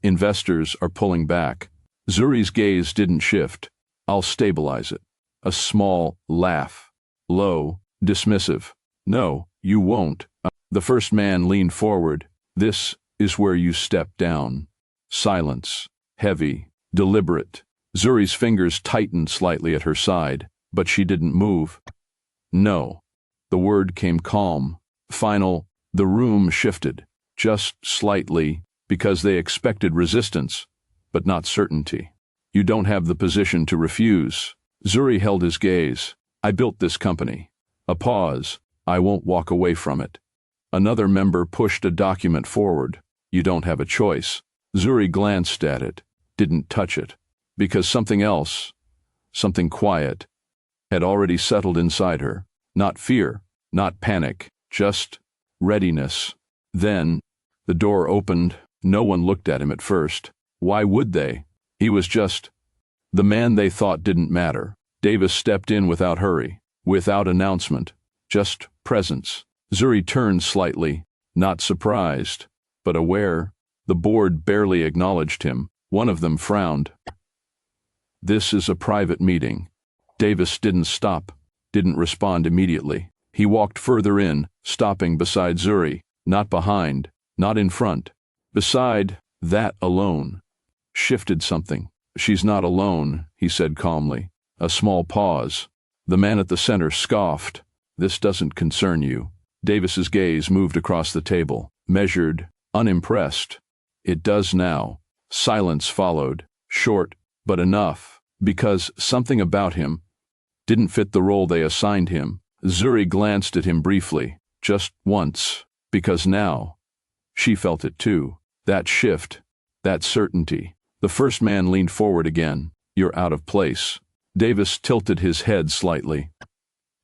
Investors are pulling back. Zuri's gaze didn't shift. I'll stabilize it. A small laugh. Low, dismissive. No, you won't. The first man leaned forward. This is where you step down. Silence. Heavy. Deliberate. Zuri's fingers tightened slightly at her side, but she didn't move. No. The word came calm. Final. The room shifted. Just slightly, because they expected resistance, but not certainty. You don't have the position to refuse. Zuri held his gaze. I built this company. A pause. I won't walk away from it. Another member pushed a document forward. You don't have a choice. Zuri glanced at it, didn't touch it, because something else, something quiet, had already settled inside her. Not fear, not panic, just readiness. Then, the door opened. No one looked at him at first. Why would they? He was just the man they thought didn't matter. Davis stepped in without hurry, without announcement, just presence. Zuri turned slightly, not surprised, but aware. The board barely acknowledged him. One of them frowned. This is a private meeting. Davis didn't stop, didn't respond immediately. He walked further in, stopping beside Zuri, not behind, not in front. Beside, that alone shifted something. She's not alone, he said calmly. A small pause. The man at the center scoffed. This doesn't concern you. Davis's gaze moved across the table, measured, unimpressed. It does now. Silence followed, short, but enough, because something about him didn't fit the role they assigned him. Zuri glanced at him briefly, just once, because now she felt it too. That shift, that certainty. The first man leaned forward again. You're out of place. Davis tilted his head slightly.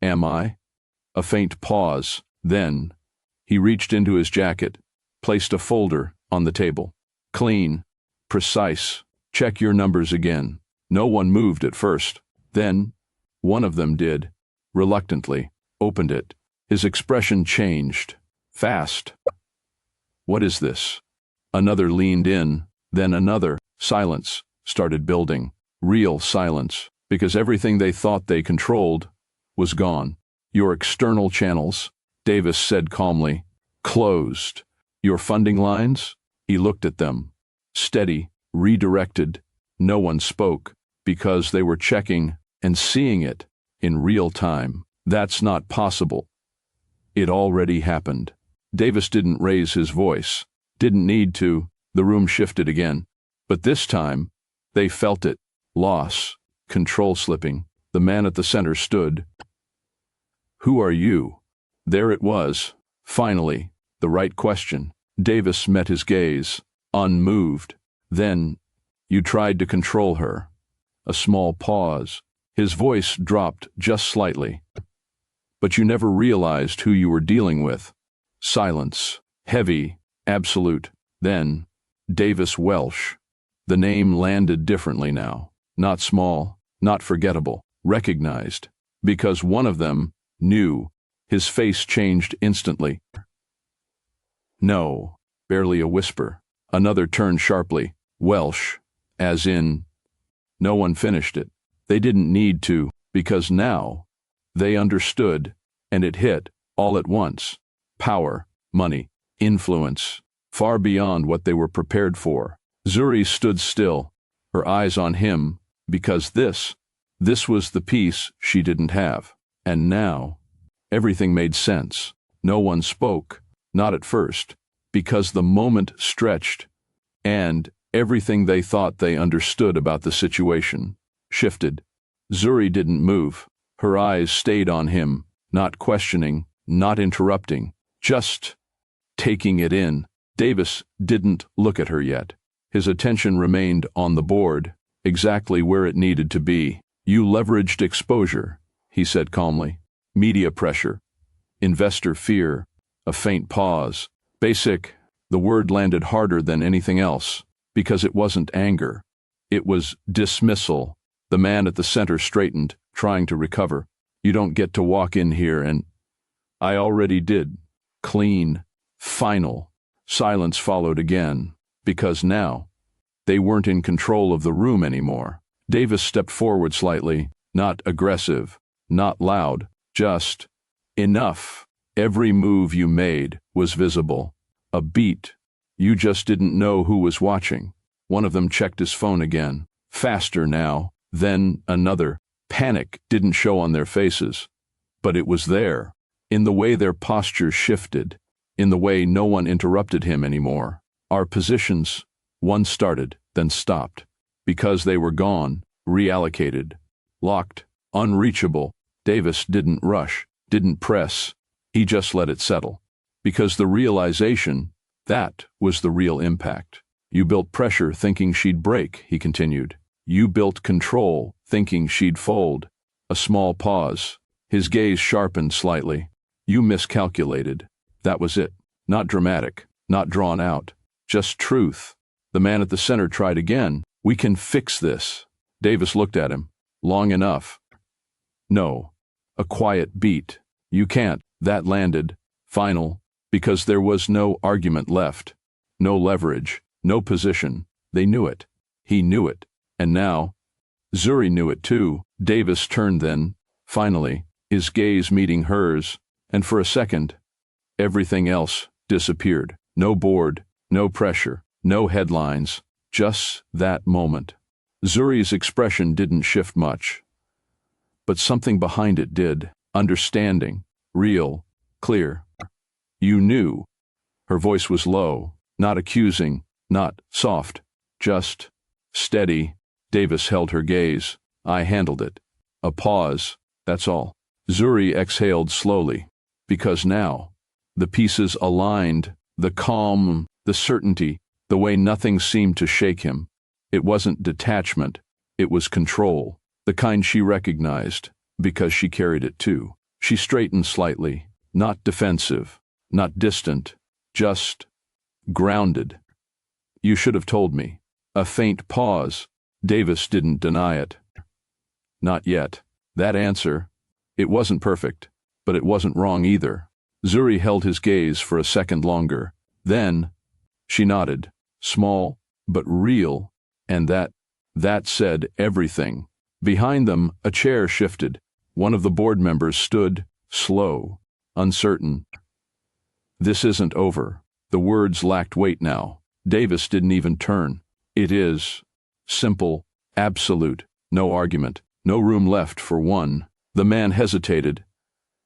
Am I? A faint pause. Then, he reached into his jacket, placed a folder on the table. Clean. Precise. Check your numbers again. No one moved at first. Then, one of them did. Reluctantly, opened it. His expression changed. Fast. What is this? Another leaned in, then another. Silence started building. Real silence, because everything they thought they controlled was gone. Your external channels, Davis said calmly, closed. Your funding lines? He looked at them. Steady, redirected. No one spoke, because they were checking and seeing it in real time. That's not possible. It already happened. Davis didn't raise his voice. Didn't need to. The room shifted again. But this time, they felt it. Loss. Control slipping. The man at the center stood. Who are you? There it was. Finally, the right question. Davis met his gaze, unmoved. Then, you tried to control her. A small pause. His voice dropped just slightly. But you never realized who you were dealing with. Silence. Heavy. Absolute. Then, Davis Welsh. The name landed differently now. Not small, not forgettable, recognized. Because one of them knew. His face changed instantly. No, barely a whisper. Another turned sharply. Welsh, as in, no one finished it. They didn't need to, because now, they understood, and it hit, all at once. Power, money, influence, far beyond what they were prepared for. Zuri stood still, her eyes on him, because this was the piece she didn't have. And now, everything made sense. No one spoke, not at first, because the moment stretched, and everything they thought they understood about the situation shifted. Zuri didn't move. Her eyes stayed on him, not questioning, not interrupting, just taking it in. Davis didn't look at her yet. His attention remained on the board, exactly where it needed to be. You leveraged exposure, he said calmly. Media pressure, investor fear, a faint pause. Basic, the word landed harder than anything else. because it wasn't anger. It was dismissal. The man at the center straightened, trying to recover. You don't get to walk in here and... I already did. Clean. Final. Silence followed again, because now, they weren't in control of the room anymore. Davis stepped forward slightly, not aggressive, not loud, just enough. Every move you made was visible. A beat. You just didn't know who was watching. One of them checked his phone again. Faster now. Then another. Panic didn't show on their faces. But it was there. In the way their posture shifted. In the way no one interrupted him anymore. Our positions, one started, then stopped. Because they were gone, reallocated, locked, unreachable. Davis didn't rush, didn't press. He just let it settle. Because the realization, that was the real impact. You built pressure thinking she'd break, he continued. You built control thinking she'd fold. A small pause. His gaze sharpened slightly. You miscalculated. That was it. Not dramatic, not drawn out. Just truth. The man at the center tried again. We can fix this. Davis looked at him. Long enough. No. A quiet beat. You can't. That landed. Final. Because there was no argument left. No leverage. No position. They knew it. He knew it. And now, Zuri knew it too. Davis turned then, finally, his gaze meeting hers, and for a second, everything else disappeared. No board, no pressure, no headlines, just that moment. Zuri's expression didn't shift much, but something behind it did. Understanding, real, clear. You knew. Her voice was low, not accusing, not soft, just steady. Davis held her gaze. I handled it. A pause, that's all. Zuri exhaled slowly, because now, the pieces aligned, the calm, the certainty, the way nothing seemed to shake him. It wasn't detachment, it was control, the kind she recognized, because she carried it too. She straightened slightly, not defensive, not distant, just grounded. You should have told me. A faint pause. Davis didn't deny it. Not yet. That answer, it wasn't perfect, but it wasn't wrong either. Zuri held his gaze for a second longer. Then, she nodded, small, but real, and that said everything. Behind them, a chair shifted. One of the board members stood, slow, uncertain. This isn't over. The words lacked weight now. Davis didn't even turn. It is. Simple, absolute, no argument, no room left for one. The man hesitated,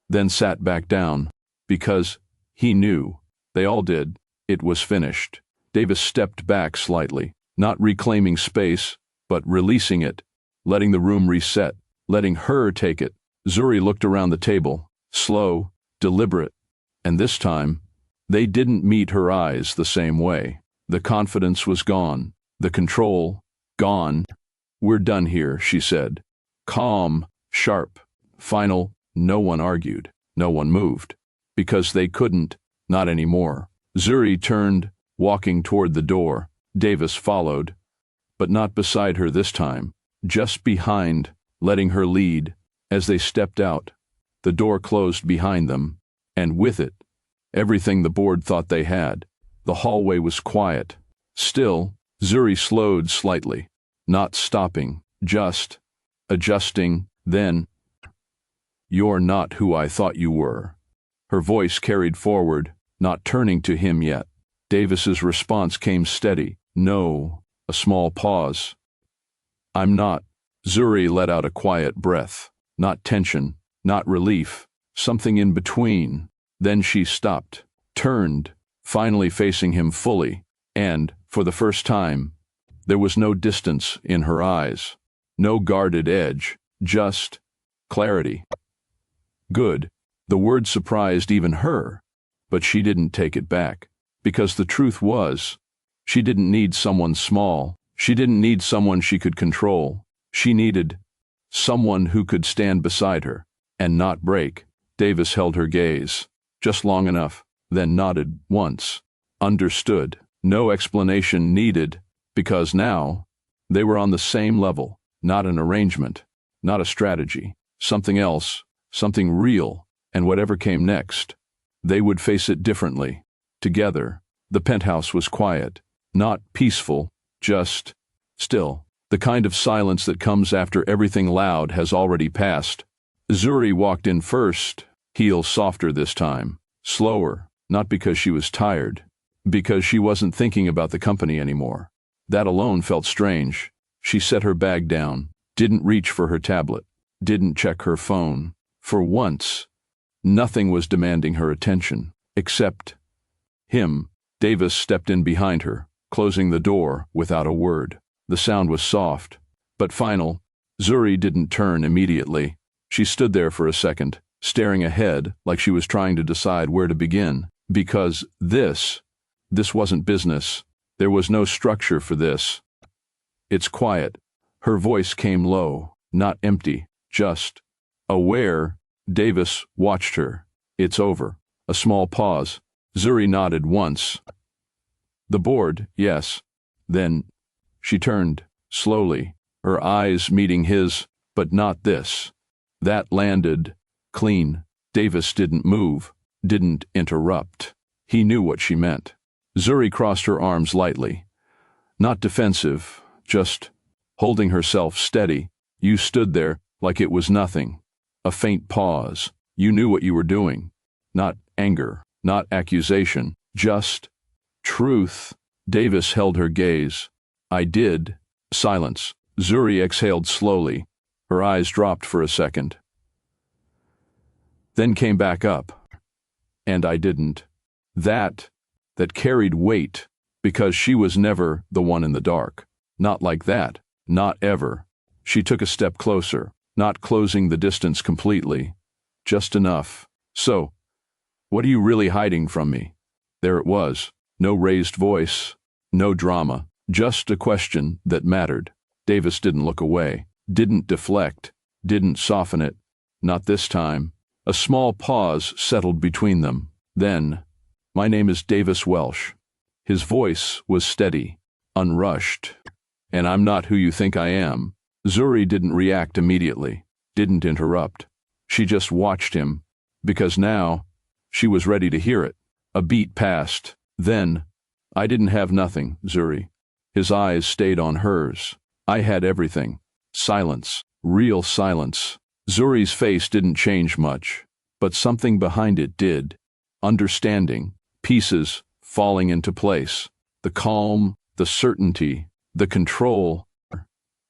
then sat back down, because he knew, they all did, it was finished. Davis stepped back slightly, not reclaiming space, but releasing it, letting the room reset, letting her take it. Zuri looked around the table, slow, deliberate, and this time, they didn't meet her eyes the same way. The confidence was gone, the control, gone. We're done here, she said. Calm, sharp, final. No one argued. No one moved. Because they couldn't, not anymore. Zuri turned, walking toward the door. Davis followed, but not beside her this time. Just behind, letting her lead. As they stepped out, the door closed behind them, and with it, everything the board thought they had. The hallway was quiet. Still, Zuri slowed slightly. Not stopping, just adjusting, then, you're not who I thought you were. Her voice carried forward, not turning to him yet. Davis's response came steady. No, a small pause. I'm not. Zuri let out a quiet breath. Not tension, not relief, something in between. Then she stopped, turned, finally facing him fully, and, for the first time, there was no distance in her eyes, no guarded edge, just clarity. Good. The word surprised even her, but she didn't take it back, because the truth was, she didn't need someone small, she didn't need someone she could control, she needed someone who could stand beside her and not break. Davis held her gaze, just long enough, then nodded once. Understood. No explanation needed. Because now, they were on the same level, not an arrangement, not a strategy, something else, something real, and whatever came next, they would face it differently. Together, the penthouse was quiet, not peaceful, just still. The kind of silence that comes after everything loud has already passed. Zuri walked in first, heels softer this time, slower, not because she was tired, because she wasn't thinking about the company anymore. That alone felt strange. She set her bag down, didn't reach for her tablet, didn't check her phone. For once, nothing was demanding her attention, except him. Davis stepped in behind her, closing the door without a word. The sound was soft, but final. Zuri didn't turn immediately. She stood there for a second, staring ahead like she was trying to decide where to begin. Because this wasn't business. There was no structure for this. It's quiet. Her voice came low, not empty, just aware. Davis watched her. It's over. A small pause. Zuri nodded once. The board, yes. Then she turned, slowly, her eyes meeting his, but not this. That landed clean. Davis didn't move, didn't interrupt. He knew what she meant. Zuri crossed her arms lightly. Not defensive, just holding herself steady. You stood there like it was nothing. A faint pause. You knew what you were doing. Not anger, not accusation, just truth. Davis held her gaze. I did. Silence. Zuri exhaled slowly. Her eyes dropped for a second, then came back up. And I didn't. That carried weight, because she was never the one in the dark. Not like that. Not ever. She took a step closer, not closing the distance completely. Just enough. So, what are you really hiding from me? There it was. No raised voice, no drama, just a question that mattered. Davis didn't look away, didn't deflect, didn't soften it. Not this time. A small pause settled between them. Then, my name is Davis Welsh. His voice was steady, unrushed. And I'm not who you think I am. Zuri didn't react immediately, didn't interrupt. She just watched him, because now, she was ready to hear it. A beat passed. Then, I didn't have nothing, Zuri. His eyes stayed on hers. I had everything. Silence. Real silence. Zuri's face didn't change much, but something behind it did. Understanding. Pieces falling into place. The calm, the certainty, the control.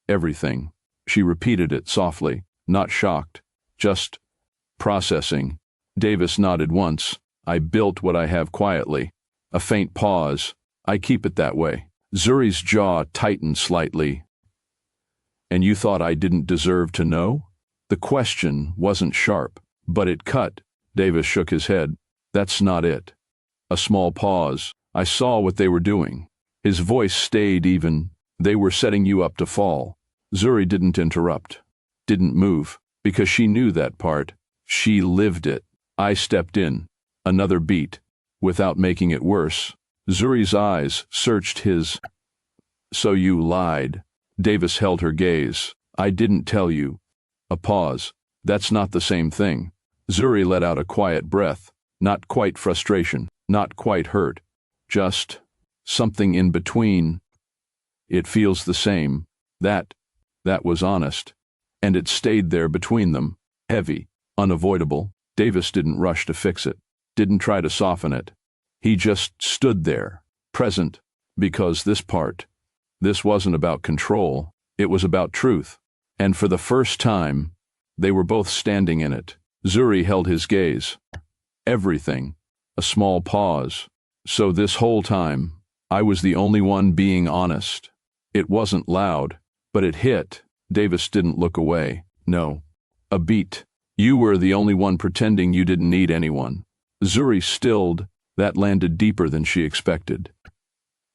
Everything. She repeated it softly, not shocked, just processing. Davis nodded once. I built what I have quietly. A faint pause. I keep it that way. Zuri's jaw tightened slightly. And you thought I didn't deserve to know? The question wasn't sharp, but it cut. Davis shook his head. That's not it. A small pause. I saw what they were doing. His voice stayed even. They were setting you up to fall. Zuri didn't interrupt, didn't move, because she knew that part. She lived it. I stepped in. Another beat. Without making it worse, Zuri's eyes searched his. So you lied. Davis held her gaze. I didn't tell you. A pause. That's not the same thing. Zuri let out a quiet breath. Not quite frustration, not quite hurt. Just something in between. It feels the same. That was honest. And it stayed there between them. Heavy, unavoidable. Davis didn't rush to fix it. Didn't try to soften it. He just stood there, present, because this wasn't about control, it was about truth. And for the first time, they were both standing in it. Zuri held his gaze. Everything. A small pause. So this whole time, I was the only one being honest. It wasn't loud, but it hit. Davis didn't look away. No. A beat. You were the only one pretending you didn't need anyone. Zuri stilled. That landed deeper than she expected.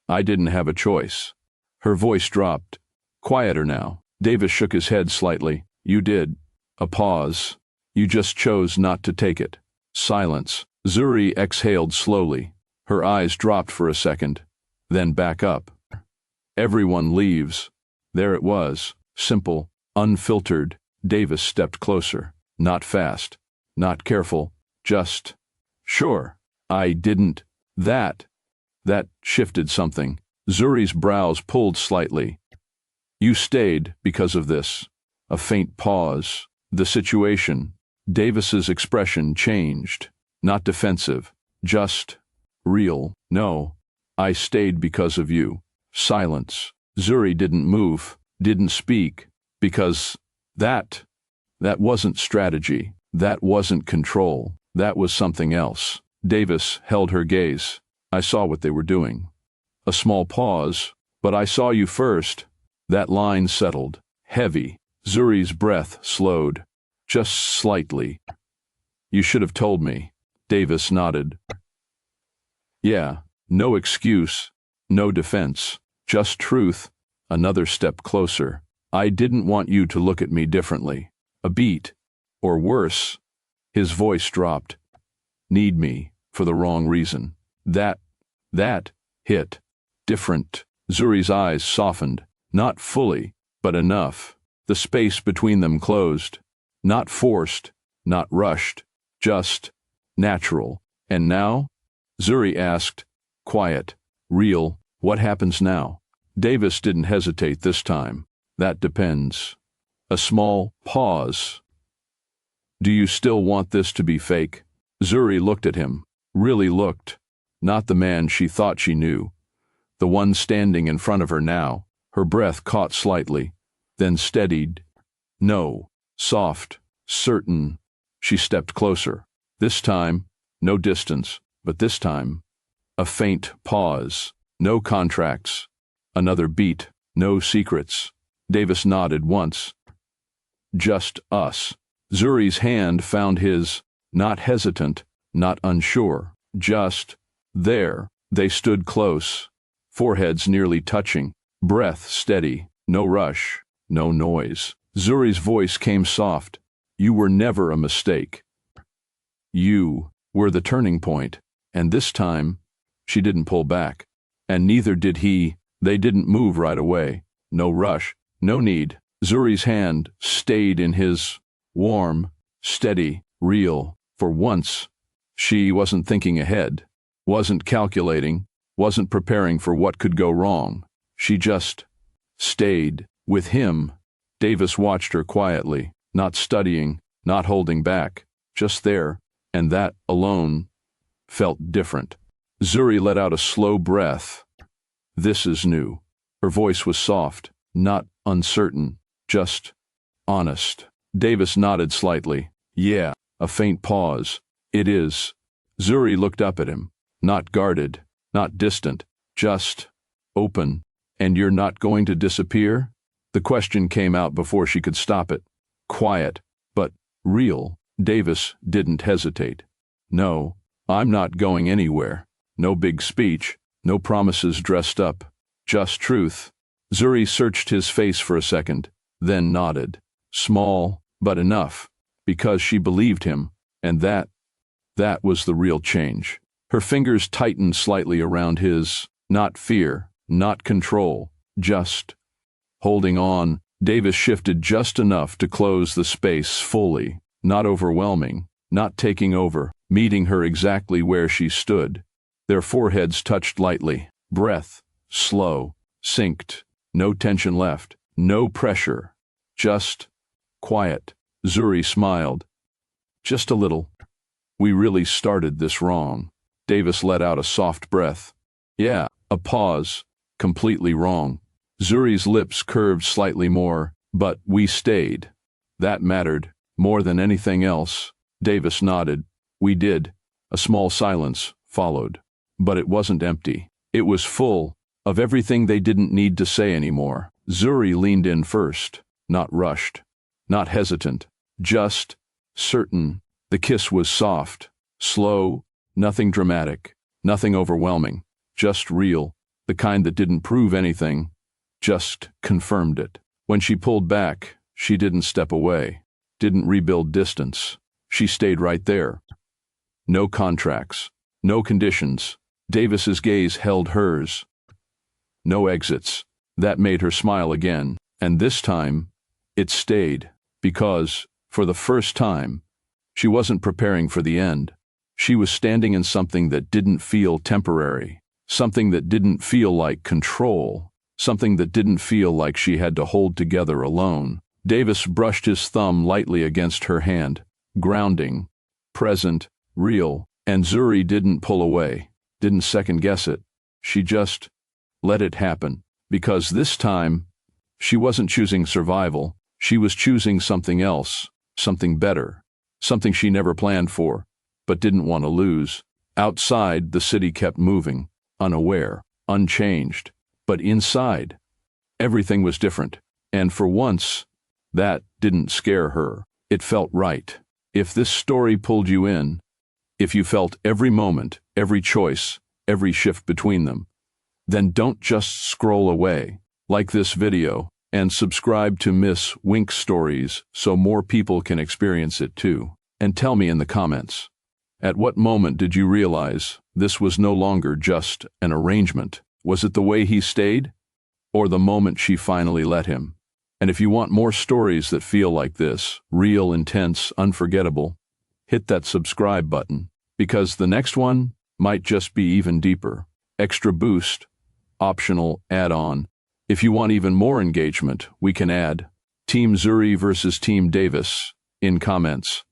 I didn't have a choice. Her voice dropped. Quieter now. Davis shook his head slightly. You did. A pause. You just chose not to take it. Silence. Zuri exhaled slowly. Her eyes dropped for a second, then back up. Everyone leaves. There it was, simple, unfiltered. Davis stepped closer. Not fast, not careful, just, sure, I didn't. That shifted something. Zuri's brows pulled slightly. You stayed because of this. A faint pause. The situation. Davis's expression changed. Not defensive. Just real. No. I stayed because of you. Silence. Zuri didn't move, didn't speak, because that wasn't strategy. That wasn't control. That was something else. Davis held her gaze. I saw what they were doing. A small pause. But I saw you first. That line settled. Heavy. Zuri's breath slowed. Just slightly. You should have told me. Davis nodded. Yeah, no excuse, no defense, just truth. Another step closer. I didn't want you to look at me differently. A beat. Or worse. His voice dropped. Need me, for the wrong reason. That hit. Different. Zuri's eyes softened. Not fully, but enough. The space between them closed. Not forced, not rushed. Just natural. And now? Zuri asked. Quiet. Real. What happens now? Davis didn't hesitate this time. That depends. A small pause. Do you still want this to be fake? Zuri looked at him. Really looked. Not the man she thought she knew. The one standing in front of her now. Her breath caught slightly, then steadied. No. Soft. Certain. She stepped closer. This time, no distance, but this time, a faint pause. No contracts. Another beat. No secrets. Davis nodded once. Just us. Zuri's hand found his, not hesitant, not unsure. Just there. They stood close, foreheads nearly touching, breath steady, no rush, no noise. Zuri's voice came soft. You were never a mistake. You were the turning point, and this time, she didn't pull back. And neither did he. They didn't move right away. No rush, no need. Zuri's hand stayed in his, warm, steady, real. For once, she wasn't thinking ahead, wasn't calculating, wasn't preparing for what could go wrong. She just stayed with him. Davis watched her quietly, not studying, not holding back, just there, and that alone felt different. Zuri let out a slow breath. This is new. Her voice was soft, not uncertain, just honest. Davis nodded slightly. Yeah. A faint pause. It is. Zuri looked up at him. Not guarded, not distant, just open. And you're not going to disappear? The question came out before she could stop it. Quiet, but real. Davis didn't hesitate. No, I'm not going anywhere. No big speech, no promises dressed up. Just truth. Zuri searched his face for a second, then nodded. Small, but enough. Because she believed him, and that was the real change. Her fingers tightened slightly around his, not fear, not control, just holding on. Davis shifted just enough to close the space fully, not overwhelming, not taking over, meeting her exactly where she stood. Their foreheads touched lightly, breath, slow, synced, no tension left, no pressure, just quiet. Zuri smiled. Just a little. We really started this wrong. Davis let out a soft breath. Yeah, a pause. Completely wrong. Zuri's lips curved slightly more, but we stayed. That mattered, more than anything else. Davis nodded. We did. A small silence followed. But it wasn't empty. It was full of everything they didn't need to say anymore. Zuri leaned in first, not rushed, not hesitant. Just certain. The kiss was soft, slow, nothing dramatic, nothing overwhelming, just real, the kind that didn't prove anything, just confirmed it. When she pulled back, she didn't step away, didn't rebuild distance. She stayed right there. No contracts, no conditions. Davis's gaze held hers. No exits, That made her smile again, and this time, it stayed, because, for the first time, she wasn't preparing for the end. She was standing in something that didn't feel temporary, something that didn't feel like control, something that didn't feel like she had to hold together alone. Davis brushed his thumb lightly against her hand, grounding, present, real, and Zuri didn't pull away, didn't second-guess it. She just let it happen, because this time, she wasn't choosing survival, she was choosing something else, something better, something she never planned for, but didn't want to lose. Outside, the city kept moving, unaware, unchanged, but inside, everything was different, and for once, that didn't scare her. It felt right. If this story pulled you in, if you felt every moment, every choice, every shift between them, then don't just scroll away. Like this video, and subscribe to Miss Wink Stories so more people can experience it too. And tell me in the comments, at what moment did you realize this was no longer just an arrangement? Was it the way he stayed, or the moment she finally let him? And if you want more stories that feel like this, real, intense, unforgettable, hit that subscribe button, because the next one might just be even deeper. Extra boost, optional add-on. If you want even more engagement, we can add Team Zuri versus Team Davis in comments.